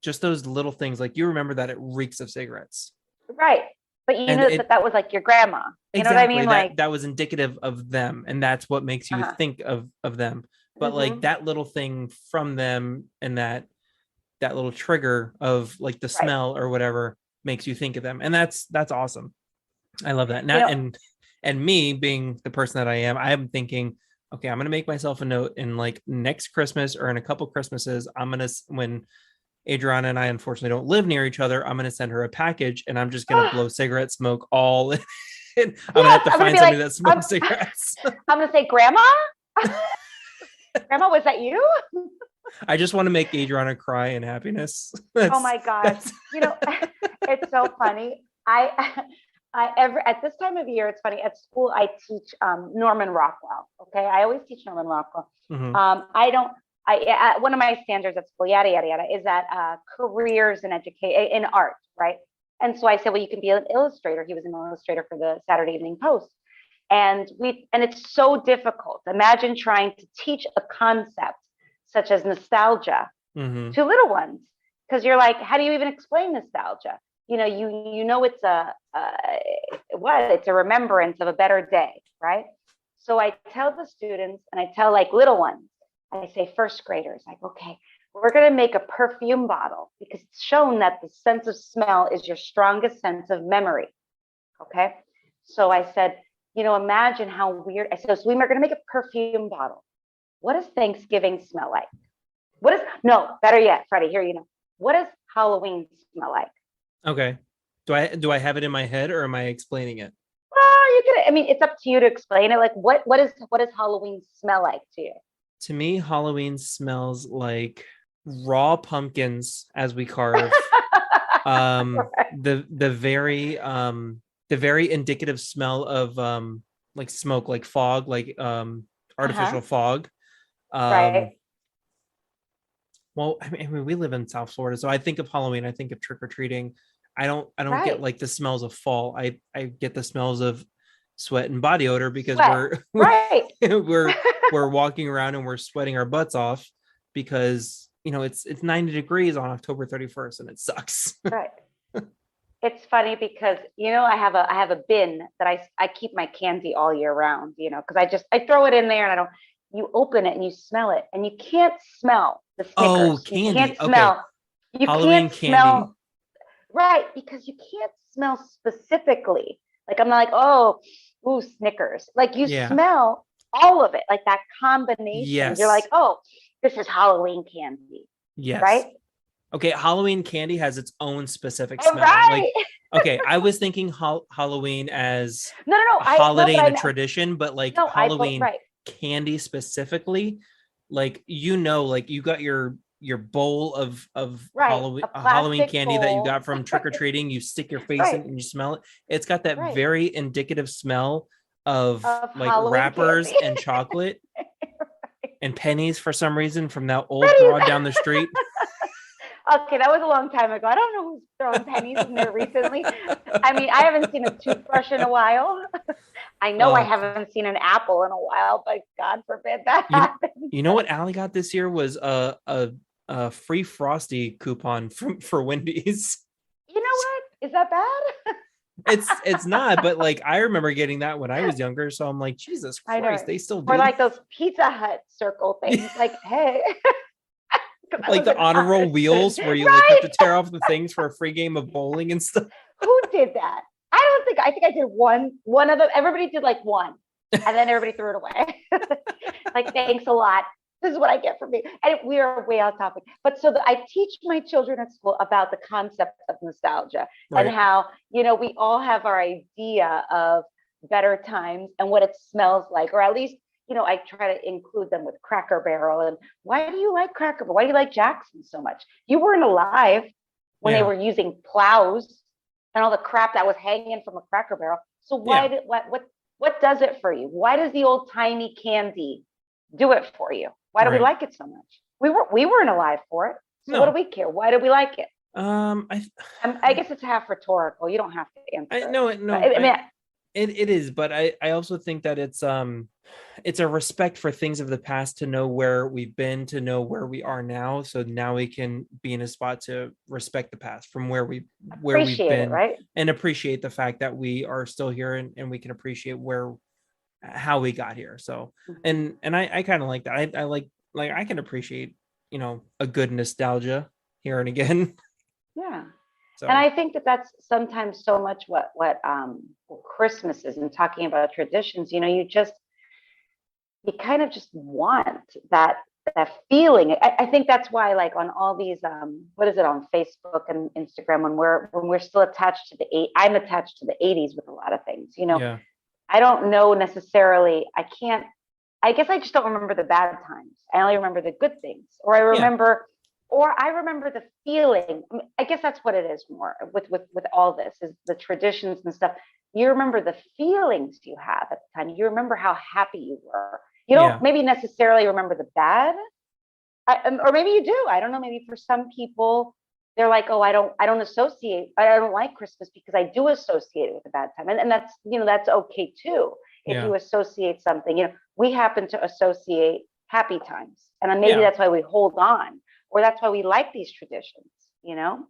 just those little things, like you remember that it reeks of cigarettes, right? But you know that was like your grandma. You know what I mean? That was indicative of them, and that's what makes you think of them. But like that little thing from them, and that little trigger of like the smell or whatever makes you think of them, and that's awesome. I love that. And me being the person that I am thinking, okay, I'm gonna make myself a note in like next Christmas or in a couple Christmases. When Adriana and I unfortunately don't live near each other, I'm gonna send her a package, and I'm just gonna blow cigarette smoke all. I'm gonna have to find somebody that smokes cigarettes. I'm gonna say, Grandma. Grandma, was that you? I just want to make Adriana cry in happiness. Oh my gosh. It's so funny. At this time of year, it's funny, at school, I teach Norman Rockwell. Okay. I always teach Norman Rockwell. One of my standards at school, yada, yada, yada, is that careers in education, in art. Right. And so I said, well, you can be an illustrator. He was an illustrator for the Saturday Evening Post. And it's so difficult. Imagine trying to teach a concept such as nostalgia to little ones, because you're like, how do you even explain nostalgia? It's it's a remembrance of a better day, right? So I tell the students, and I tell like little ones, I say first graders, like, okay, we're going to make a perfume bottle because it's shown that the sense of smell is your strongest sense of memory. Okay, so I said, imagine how weird. I said, so we're going to make a perfume bottle. What does Thanksgiving smell like? Better yet, Freddie, here, what does Halloween smell like? Okay. Do I have it in my head, or am I explaining it? Well, it's up to you to explain it. Like, what does Halloween smell like to you? To me, Halloween smells like raw pumpkins as we carve. The very indicative smell of like smoke, like fog, like artificial fog. Right. Well, I mean, we live in South Florida, so I think of Halloween, I think of trick-or-treating. I don't get like the smells of fall. I get the smells of sweat and body odor because we're walking around and we're sweating our butts off because it's 90 degrees on October 31st and it sucks. Right. It's funny because I have a bin that I keep my candy all year round, because I throw it in there, and you open it and you smell it, and you can't smell the Snickers. Oh, candy. You can't smell. You Halloween can't candy. Smell. Right, because you can't smell specifically. Like, I'm not like, ooh, Snickers. Like, you smell all of it, like that combination. Yes. You're like, oh, this is Halloween candy. Yes. Right? Okay, Halloween candy has its own specific smell. Right. Like, okay, I was thinking Halloween as no, a holiday and a tradition, but like Halloween candy specifically, like like you got your bowl of Halloween candy bowl that you got from trick-or-treating, you stick your face in and you smell it. It's got that very indicative smell of like Halloween wrappers candy. And chocolate and pennies for some reason from that old broad down the street. Okay, that was a long time ago. I don't know who's throwing pennies in there recently. I haven't seen a toothbrush in a while. I know I haven't seen an apple in a while, but God forbid that happens. You know what Allie got this year was a free Frosty coupon for Wendy's. You know what? Is that bad? It's not, but like I remember getting that when I was younger, so I'm like, Jesus Christ, they still do. Or like those Pizza Hut circle things, like, hey. Like the honor roll wheels where you like have to tear off the things for a free game of bowling and stuff. Who did that? I think I did one of them. Everybody did like one, and then everybody threw it away. Like, thanks a lot. This is what I get from me. And we are way off topic. But so I teach my children at school about the concept of nostalgia and how, we all have our idea of better times and what it smells like, or at least, I try to include them with Cracker Barrel. And why do you like Cracker Barrel? Why do you like Jackson so much? You weren't alive when they were using plows and all the crap that was hanging from a Cracker Barrel. So what does it for you? Why does the old timey candy do it for you? Why do we like it so much? We weren't alive for it. So what do we care? Why do we like it? I guess it's half rhetorical. You don't have to answer. It is, but I also think that it's a respect for things of the past, to know where we've been, to know where we are now. So now we can be in a spot to respect the past from where we've been, right? And appreciate the fact that we are still here, and we can appreciate how we got here. So, and I kind of like that. I like I can appreciate, a good nostalgia here and again. Yeah. So. And I think that that's sometimes so much what Christmas is, and talking about traditions, you kind of just want that feeling. I think that's why, like, on all these, what is it, on Facebook and Instagram, when we're still attached to I'm attached to the 80s with a lot of things, Yeah. I don't know necessarily. I guess I just don't remember the bad times. I only remember the good things, or I remember the feeling. I guess that's what it is more with all this, is the traditions and stuff. You remember the feelings you have at the time. You remember how happy you were. You don't maybe necessarily remember the bad, or maybe you do. I don't know. Maybe for some people, they're like, oh, I don't like Christmas because I do associate it with a bad time. And that's, that's okay too. If you associate something, we happen to associate happy times. And then maybe that's why we hold on, or that's why we like these traditions, Well,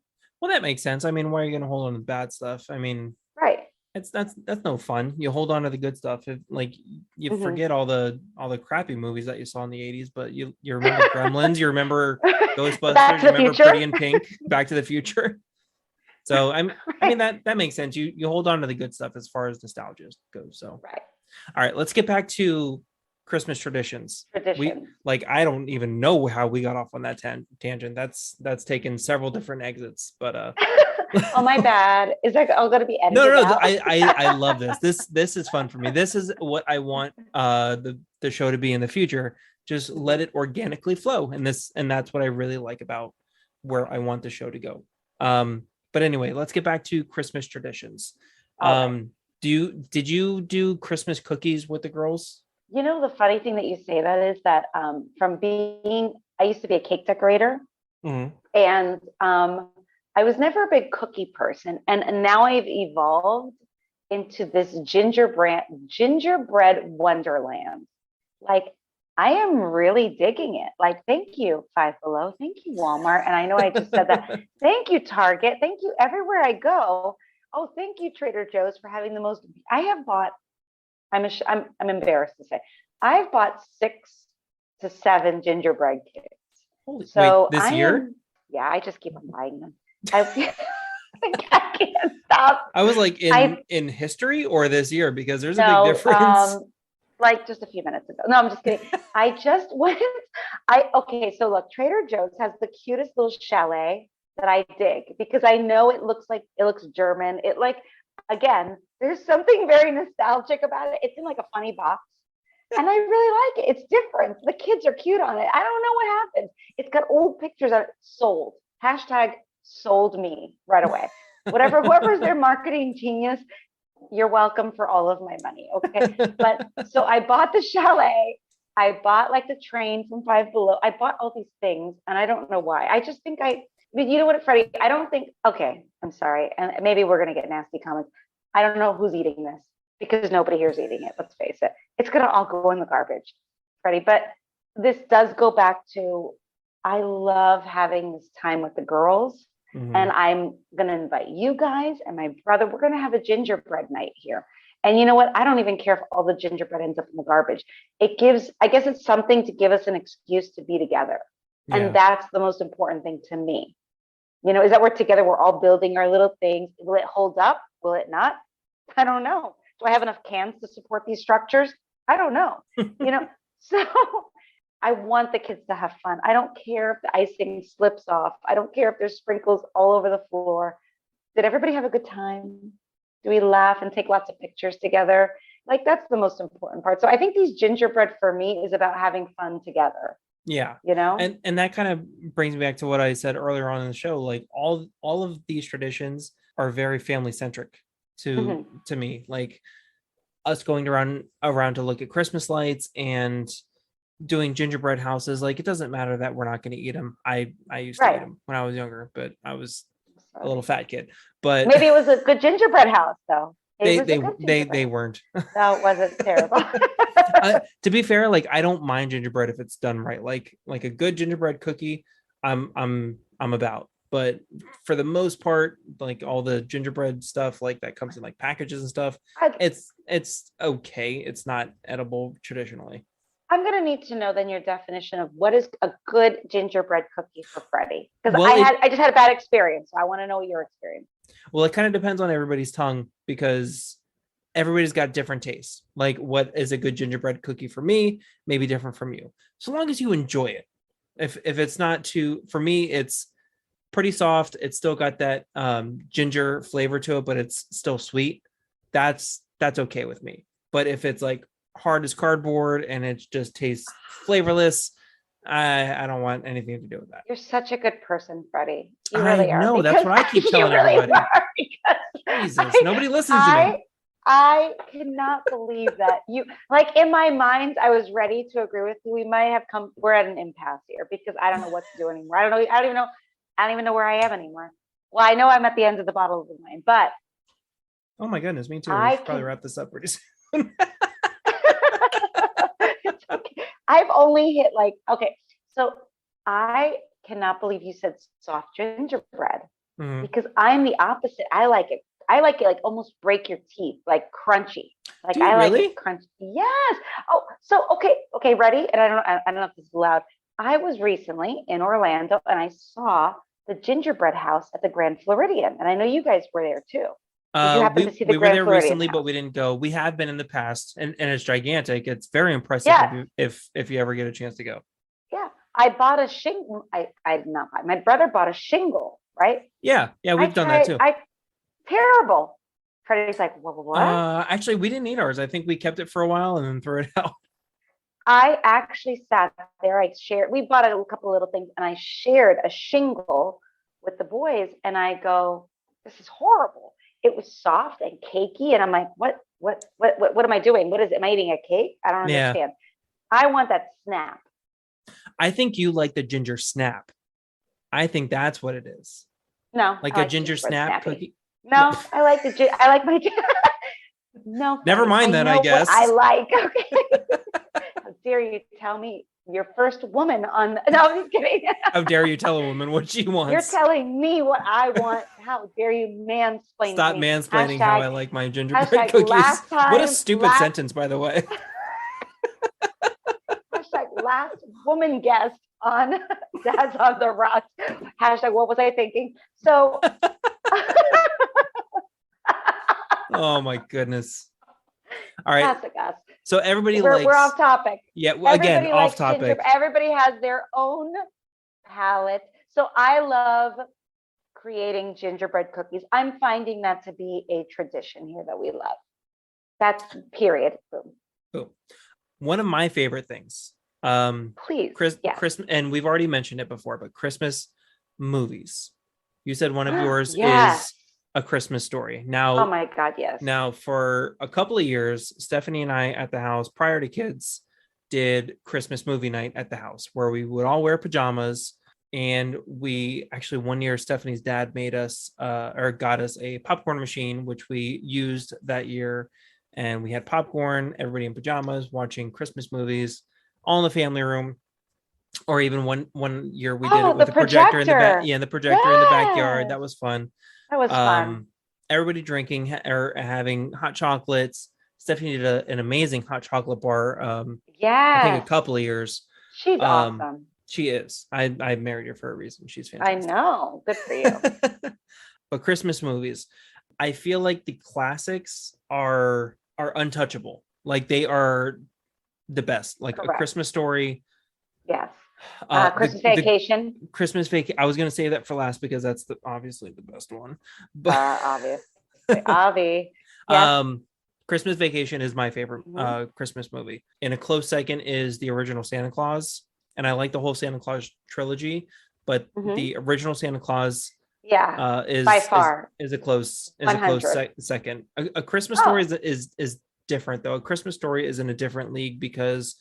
that makes sense. I mean, why are you going to hold on to the bad stuff? I mean, right. That's no fun. You hold on to the good stuff. You forget all the crappy movies that you saw in the 80s, but you remember Gremlins, you remember Ghostbusters, you remember Pretty in Pink, Back to the Future. So I mean that makes sense. You hold on to the good stuff as far as nostalgia goes. So all right, let's get back to Christmas traditions. I don't even know how we got off on that tangent. That's taken several different exits, but oh, my bad. Is that all going to be edited? No. out? I love this. This is fun for me. This is what I want the show to be in the future. Just let it organically flow, and that's what I really like about where I want the show to go. But anyway, let's get back to Christmas traditions. Did you do Christmas cookies with the girls? The funny thing that you say that is that I used to be a cake decorator, and I was never a big cookie person, and now I've evolved into this gingerbread wonderland. Like, I am really digging it. Like, thank you, Five Below. Thank you, Walmart. And I know I just said that. Thank you, Target. Thank you, everywhere I go. Oh, thank you, Trader Joe's, for having the most. I have bought. I'm embarrassed to say, I've bought 6 to 7 gingerbread kits. Wait, this year? Yeah, I just keep on buying them. I can't stop. I was like, in history or this year, because there's a big difference. Like just a few minutes ago. No, I'm just kidding. I just went. Okay, so look, Trader Joe's has the cutest little chalet that I dig, because I know it looks German. Again, there's something very nostalgic about it. It's in like a funny box, and I really like it. It's different. The kids are cute on it. I don't know what happened. It's got old pictures of it. Sold. #sold me right away. Whoever's their marketing genius, you're welcome for all of my money. Okay. But so I bought the chalet. I bought like the train from Five Below. I bought all these things, and I don't know why. I just think but you know what, Freddie? I don't think, okay, I'm sorry. And maybe we're going to get nasty comments. I don't know who's eating this, because nobody here's eating it. Let's face it. It's going to all go in the garbage, Freddie. But this does go back to, I love having this time with the girls. And I'm going to invite you guys and my brother. We're going to have a gingerbread night here. And you know what? I don't even care if all the gingerbread ends up in the garbage. I guess it's something to give us an excuse to be together. Yeah. And that's the most important thing to me. Is that we're together, we're all building our little things. Will it hold up? Will it not? I don't know. Do I have enough cans to support these structures? I don't know. So I want the kids to have fun. I don't care if the icing slips off. I don't care if there's sprinkles all over the floor. Did everybody have a good time? Do we laugh and take lots of pictures together? Like, that's the most important part. So I think these gingerbread for me is about having fun together. Yeah. You know? And that kind of brings me back to what I said earlier on in the show. Like all of these traditions are very family centric to me. Like us going around to look at Christmas lights and doing gingerbread houses. Like, it doesn't matter that we're not going to eat them. I used to eat them when I was younger, but I was a little fat kid. But maybe it was a good gingerbread house though. They weren't. No, it wasn't terrible. To be fair, like, I don't mind gingerbread if it's done right. Like a good gingerbread cookie, I'm about. But for the most part, like all the gingerbread stuff, like that comes in like packages and stuff, it's okay. It's not edible traditionally. I'm gonna need to know then your definition of what is a good gingerbread cookie for Freddie, because I just had a bad experience. So I want to know your experience. Well, it kind of depends on everybody's tongue, because everybody's got different tastes. Like, what is a good gingerbread cookie for me may be different from you. So long as you enjoy it. If it's not too, for me, it's pretty soft. It's still got that ginger flavor to it, but it's still sweet. That's okay with me. But if it's like hard as cardboard and it just tastes flavorless, I don't want anything to do with that. You're such a good person, Freddie. You really are. No, that's what I keep telling everybody. Jesus, nobody listens to me. I cannot believe that you, like, in my mind, I was ready to agree with you. We're at an impasse here because I don't know what to do anymore. I don't even know where I am anymore. Well, I know I'm at the end of the bottle of wine, but. Oh my goodness, me too. We should probably wrap this up pretty soon. It's okay. I've only hit so I cannot believe you said soft gingerbread because I'm the opposite. I like it like almost break your teeth, like crunchy. Like, I like it crunchy. Yes. Oh, so okay, ready? And I don't know if this is loud. I was recently in Orlando and I saw the gingerbread house at the Grand Floridian, and I know you guys were there too. Did you happen to see the we Grand were there Floridian recently, house? but we didn't go. We have been in the past, and it's gigantic. It's very impressive if you ever get a chance to go. Yeah, I bought a shingle. I did not buy. My brother bought a shingle, right? Yeah, we've done that too. Terrible. Freddie's like, what? Actually, we didn't eat ours. I think we kept it for a while and then threw it out. I actually sat there. We bought a couple little things, and I shared a shingle with the boys. And I go, this is horrible. It was soft and cakey, and I'm like, what am I doing? What is it? Am I eating a cake? I don't understand. I want that snap. I think you like the ginger snap. I think that's what it is. No, like a ginger snap cookie. No, I like my. No, never mind that. I guess I like. Okay, how dare you tell me your first woman on? No, I'm just kidding. How dare you tell a woman what she wants? You're telling me what I want. How dare you mansplain? Stop mansplaining how I like my gingerbread cookies. What a stupid sentence, by the way. Hashtag last woman guest on Dad's on the Rocks. Hashtag what was I thinking? So. Oh my goodness. All right. Classic us. So everybody we're off topic. Yeah, again, off topic. Everybody has their own palate. So I love creating gingerbread cookies. I'm finding that to be a tradition here that we love. That's period. Boom. Boom. One of my favorite things. Please. Christmas, and we've already mentioned it before, but Christmas movies. You said one of yours is A Christmas Story. Now, oh my God, yes. Now, for a couple of years, Stephanie and I at the house, prior to kids, did Christmas movie night at the house where we would all wear pajamas. And we actually, one year, Stephanie's dad made us got us a popcorn machine, which we used that year. And we had popcorn, everybody in pajamas, watching Christmas movies, all in the family room. Or even one year we did it with a projector in the back. Yeah, the projector in the backyard. That was fun. That was fun. Everybody drinking or having hot chocolates. Stephanie did an amazing hot chocolate bar. I think a couple of years. She's awesome. She is. I married her for a reason. She's fantastic. I know. Good for you. But Christmas movies, I feel like the classics are untouchable. Like, they are the best. Like A Correct. Christmas Story. Yes. Uh, Christmas the Vacation. Christmas Vacation. I was gonna say that for last because that's obviously the best one. But Obviously. Avi. Yes. Christmas Vacation is my favorite Christmas movie. And a close second is the original Santa Claus. And I like the whole Santa Claus trilogy, but the original Santa Claus is by far is a close 100. Second. A Christmas Story is different though. A Christmas Story is in a different league because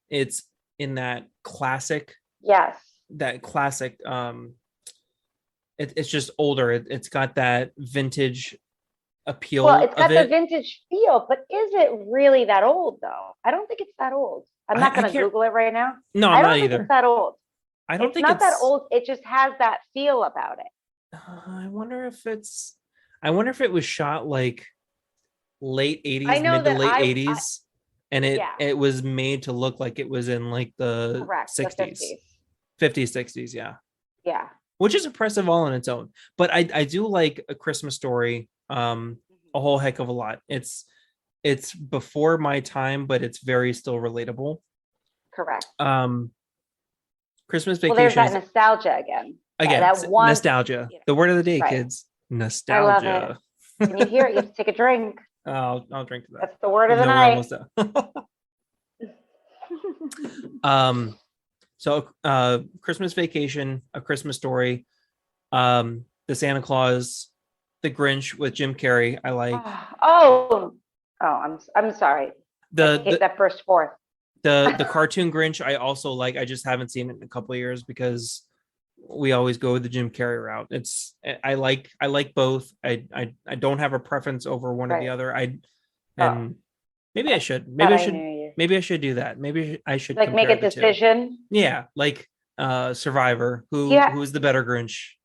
it's in that classic. Yes. That classic. It's just older. It's got that vintage appeal. Well, it's got the vintage feel, but is it really that old though? I don't think it's that old. I'm not going to Google it right now. No, I don't not think either. It's that old. I don't think it's not that old. It just has that feel about it. I wonder if it was shot like late 80s, mid to late 80s, and it was made to look like it was in like the 60s, 50s, 60s. Yeah. Which is impressive all on its own. But I do like A Christmas Story a whole heck of a lot. It's before my time, but it's very still relatable. Correct. Christmas Vacation. Well, there's that nostalgia again. That one nostalgia. The word of the day, kids. Nostalgia. I love it. Can you hear it? You have to take a drink. I'll drink to that. That's the word of the night. So Christmas Vacation, A Christmas Story, the Santa Claus, The Grinch with Jim Carrey. I like. I'm sorry. That first fourth. The cartoon Grinch I also like. I just haven't seen it in a couple of years because we always go the Jim Carrey route. I like both. I don't have a preference over one or the other. Maybe I should. Maybe I should do that. Maybe I should like make a decision. Yeah, like Survivor. Who's the better Grinch?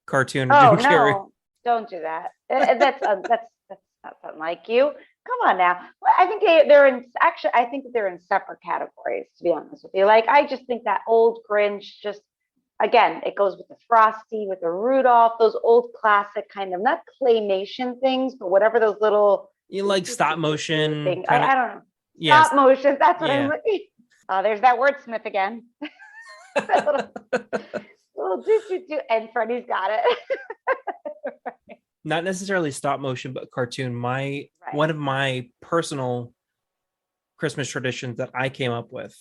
Cartoon or Jim Carrey? No, don't do that. That's not unlike you. Come on now. I think I think they're in separate categories, to be honest with you. Like, I just think that old Grinch again, it goes with the Frosty, with the Rudolph, those old classic kind of, not claymation things, but whatever those little. You like stop motion. I don't know. Yes. Stop motion. That's what I'm looking. There's that wordsmith again. little do, and Freddy's got it. Not necessarily stop motion, but cartoon. One of my personal Christmas traditions that I came up with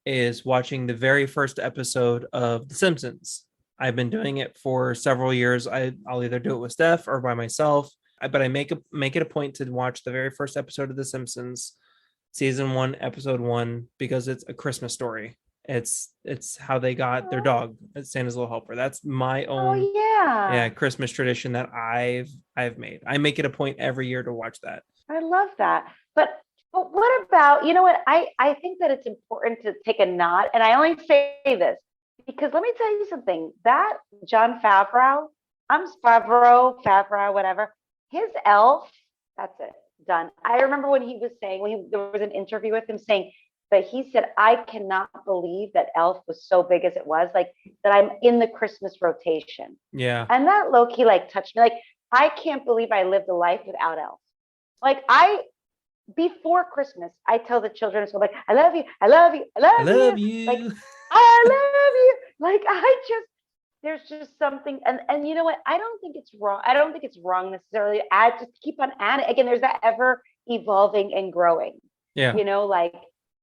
is watching the very first episode of The Simpsons. I've been doing it for several years. I'll either do it with Steph or by myself, but I make it a point to watch the very first episode of The Simpsons, season 1, episode 1, because it's a Christmas story. It's how they got their dog, Santa's Little Helper. That's my own Christmas tradition that I've made. I make it a point every year to watch that. I love that. But what about, you know what? I think that it's important to take a nod, and I only say this because let me tell you something. That Jon Favreau, Favreau, whatever. His Elf, that's it, done. I remember when he was saying, there was an interview with him saying that he said, I cannot believe that Elf was so big as it was, like that I'm in the Christmas rotation. Yeah. And that low-key like touched me. Like, I can't believe I lived a life without Elf. Like, before Christmas, I tell the children, so like, I love you, I love you, I love you. Like, I love you. Like, there's just something, and you know what? I don't think it's wrong. I don't think it's wrong necessarily to just keep on adding. Again, there's that ever evolving and growing. Yeah. You know, like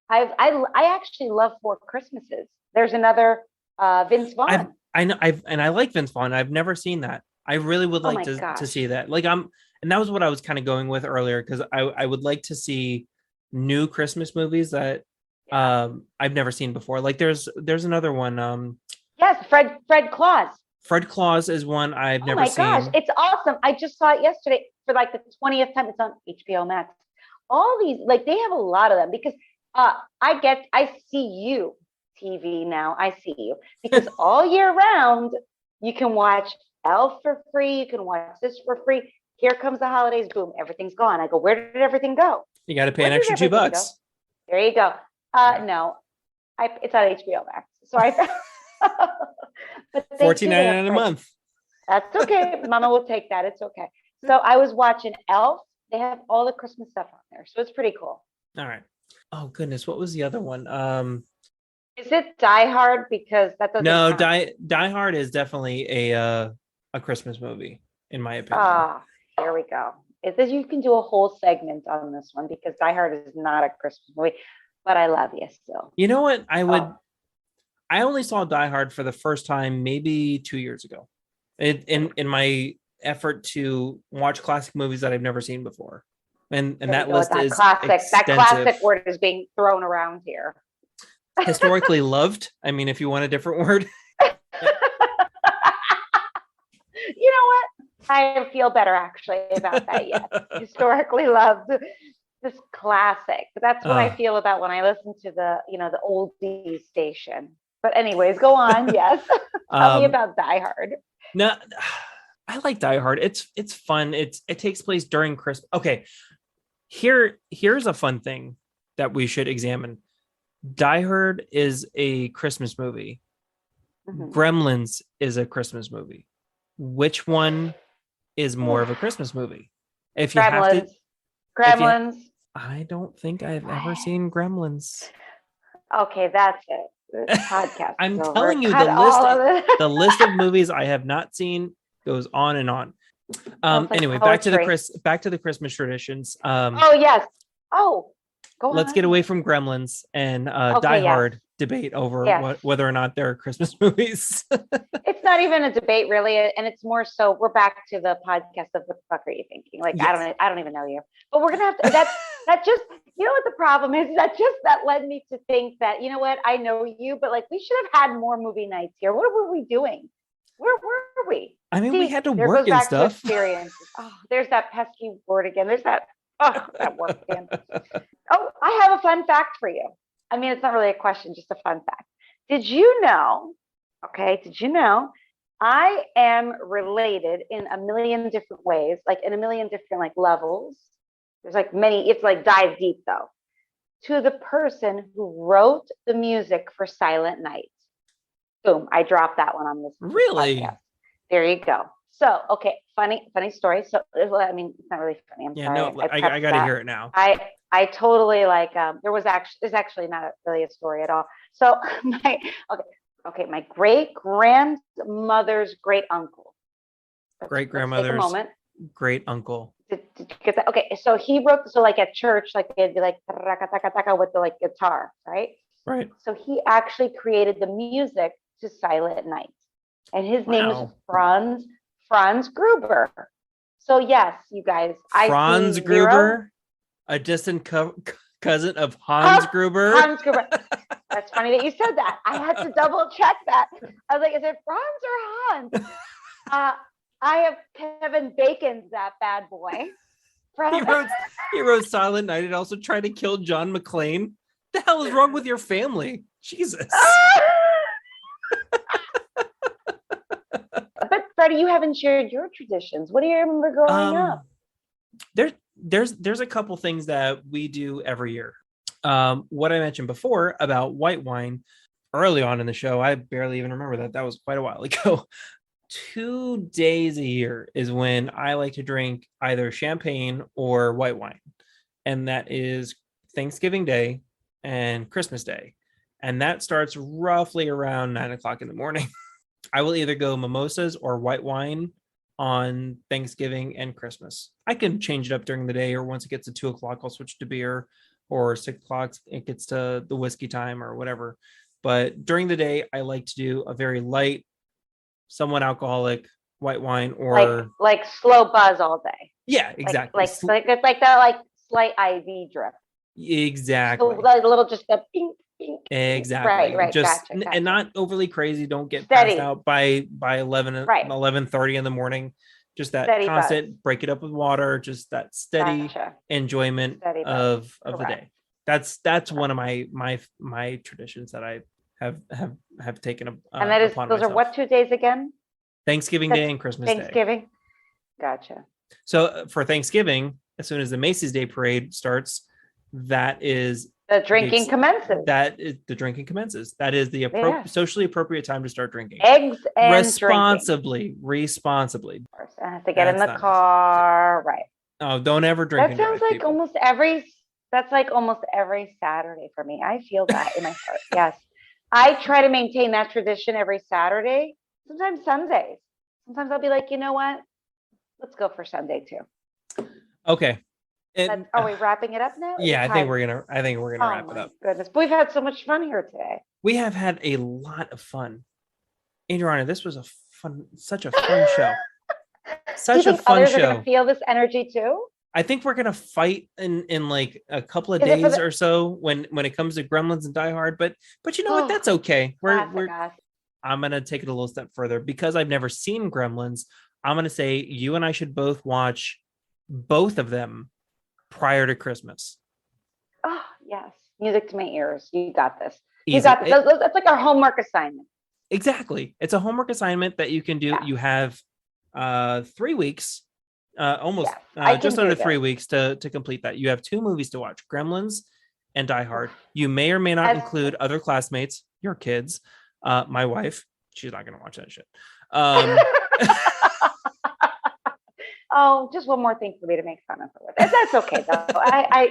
I actually love Four Christmases. There's another Vince Vaughn. I like Vince Vaughn. I've never seen that. I really would like to see that. Like and that was what I was kind of going with earlier, because I would like to see new Christmas movies that I've never seen before. Like there's another one. Yes, Fred Claus. Fred Claus is one I've never seen. Oh my gosh, it's awesome. I just saw it yesterday for like the 20th time. It's on HBO Max. All these, like, they have a lot of them because I see you, TV now. I see you because all year round you can watch Elf for free. You can watch this for free. Here comes the holidays. Boom, everything's gone. I go, where did everything go? You got to pay an extra $2. There you go. No, it's on HBO Max. So but $14.99 a month. That's okay. Mama will take that. It's okay. So I was watching Elf. They have all the Christmas stuff on there, so it's pretty cool. All right. Oh goodness, what was the other one? Is it Die Hard? Because that doesn't No, count. Die Hard is definitely a Christmas movie, in my opinion. Ah, here we go. It says you can do a whole segment on this one because Die Hard is not a Christmas movie, but I love you still. You know what? Oh, I only saw Die Hard for the first time maybe 2 years ago. In my effort to watch classic movies that I've never seen before. And there we that go with list that is classic. That extensive. classic word is being thrown around here. Historically loved. I mean, if you want a different word. You know what? I feel better actually about that. Yes, historically loved this classic. That's what I feel about when I listen to the oldies station. But anyways, go on. Yes, tell me about Die Hard. No, I like Die Hard. It's fun. It takes place during Christmas. Okay, here's a fun thing that we should examine. Die Hard is a Christmas movie. Mm-hmm. Gremlins is a Christmas movie. Which one is more of a Christmas movie? If you Gremlins. have to, Gremlins. I don't think I've ever seen Gremlins. Okay, that's it. This podcast. I'm telling you, the list of movies I have not seen goes on and on. Anyway, back to the Christmas traditions. Oh yes. Oh, let's get away from Gremlins and Die Hard debate over whether or not they're Christmas movies. It's not even a debate really, and it's more so we're back to the podcast of what the fuck are you thinking? Like yes. I don't even know you, but we're gonna have to. That just you know what the problem is. That led me to think that you know what I know you, but like we should have had more movie nights here. What were we doing? Where were we? I mean, we had to work and stuff. Experiences. Oh, there's that pesky word again. There's that. Oh, that work again. Oh, I have a fun fact for you. I mean, it's not really a question, just a fun fact. Did you know I am related in a million different ways, like in a million different like levels. There's like many, it's like dive deep though, to the person who wrote the music for Silent Night. Boom, I dropped that one on this. Really? Podcast. There you go. So, okay, funny story. So, I mean, it's not really funny. I'm sorry. No, I got to hear it now. I totally like. There's actually not really a story at all. So, my great grandmother's great uncle. Great grandmother's great uncle. Did you get that? Okay, so he wrote. So, like at church, like it'd be like with the like guitar, right? Right. So he actually created the music to Silent Night, and his name is Franz Gruber. So yes, you guys, Franz Gruber, a distant cousin of Hans Gruber. Hans Gruber. That's funny that you said that. I had to double check that. I was like, is it Franz or Hans? I have Kevin Bacon's that bad boy. He wrote Silent Night and also tried to kill John McClane. What the hell is wrong with your family? Jesus. But Freddie, you haven't shared your traditions. What do you remember growing up? There's a couple things that we do every year. What I mentioned before about white wine early on in the show, I barely even remember that. That was quite a while ago. 2 days a year is when I like to drink either champagne or white wine. And that is Thanksgiving Day and Christmas Day. And that starts roughly around 9:00 in the morning. I will either go mimosas or white wine on Thanksgiving and Christmas. I can change it up during the day, or once it gets to 2:00, I'll switch to beer, or 6:00, it gets to the whiskey time or whatever. But during the day, I like to do a very light, somewhat alcoholic white wine, or like slow buzz all day. Yeah, exactly. It's like that like slight IV drip. Exactly. So like a little just a pink. Exactly. Right. Just gotcha. And not overly crazy. Don't get passed out by 11:30 in the morning. Just that steady constant buzz. Break it up with water. Just that steady enjoyment of the day. That's one of my traditions that I have taken upon and that is upon those myself. Are what 2 days again? Thanksgiving Day and Christmas Day. Thanksgiving. Gotcha. So for Thanksgiving, as soon as the Macy's Day Parade starts, that is the drinking commences. That is the drinking commences. That is the socially appropriate time to start drinking. Eggs and responsibly. Of course, I have to get in the car. Right. Oh, don't ever drink. That sounds like almost every That's like almost every Saturday for me. I feel that in my heart. Yes. I try to maintain that tradition every Saturday, sometimes Sundays. Sometimes I'll be like, you know what? Let's go for Sunday too. Okay. Are we wrapping it up now? Yeah, I think we're gonna wrap it up. Goodness. But we've had so much fun here today. We have had a lot of fun. Adriana, this was such a fun show. Such a fun others show. Are gonna feel this energy too? I think we're gonna fight in like a couple of days or so when it comes to Gremlins and Die Hard. But you know what? That's okay. I'm gonna take it a little step further because I've never seen Gremlins. I'm gonna say you and I should both watch both of them prior to Christmas. Oh yes, music to my ears. You got this. Easy. You got this. That's like our homework assignment. Exactly. It's a homework assignment that you can do. Yeah. You have 3 weeks, almost just under 3 weeks to complete that. You have 2 movies to watch, Gremlins and Die Hard. You may or may not include other classmates, your kids, my wife. She's not going to watch that shit. Oh, just one more thing for me to make fun of her with. That's okay though.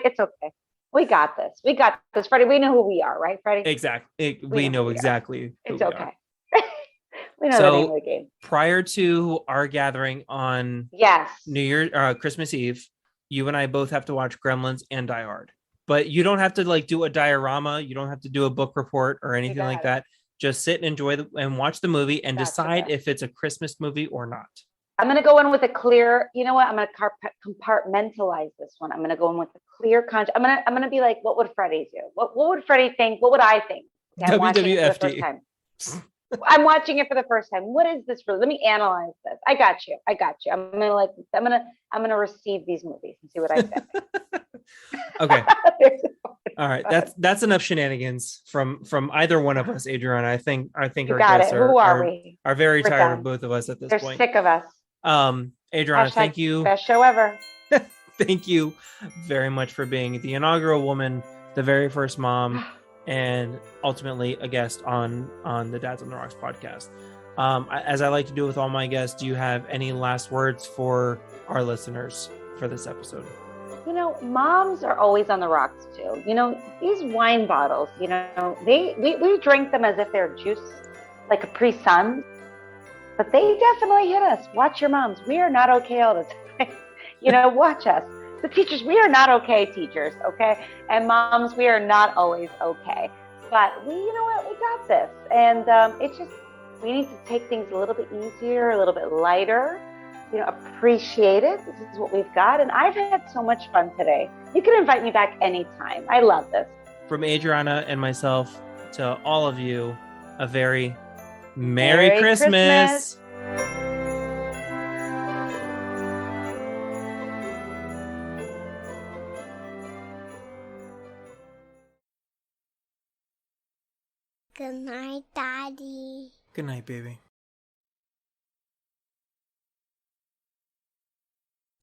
It's okay. We got this. We got this, Freddie. We know who we are, right, Freddie? Exactly. We know exactly. It's okay. We know the name of the game. Prior to our gathering on New Year, Christmas Eve, you and I both have to watch Gremlins and Die Hard. But you don't have to like do a diorama. You don't have to do a book report or anything like that. Just sit and enjoy and watch the movie and decide if it's a Christmas movie or not. I'm going to go in with a clear, you know what? I'm going to compartmentalize this one. I'm going to go in with a clear conscience. I'm going to be like, what would Freddie do? What would Freddie think? What would I think? Okay, WWFD. I'm watching it for the first time. What is this for? Let me analyze this. I got you. I'm going to receive these movies and see what I think. Okay. All right. That's enough shenanigans from either one of us, Adriana. I think our guests are very tired of both of us at this point. They're sick of us. Adriana, thank you. Best show ever. Thank you very much for being the inaugural woman, the very first mom, and ultimately a guest on the Dads on the Rocks podcast. As I like to do with all my guests, do you have any last words for our listeners for this episode? You know, moms are always on the rocks too. You know, these wine bottles, you know, we drink them as if they're juice, like Capri Sun, but they definitely hit us. Watch your moms. We are not okay all the time. You know, watch us. The teachers, we are not okay, teachers, okay? And moms, we are not always okay. But you know what? We got this. And it's just, we need to take things a little bit easier, a little bit lighter, you know, appreciate it. This is what we've got. And I've had so much fun today. You can invite me back anytime. I love this. From Adriana and myself to all of you, a very Merry Christmas. Good night, Daddy. Good night, baby.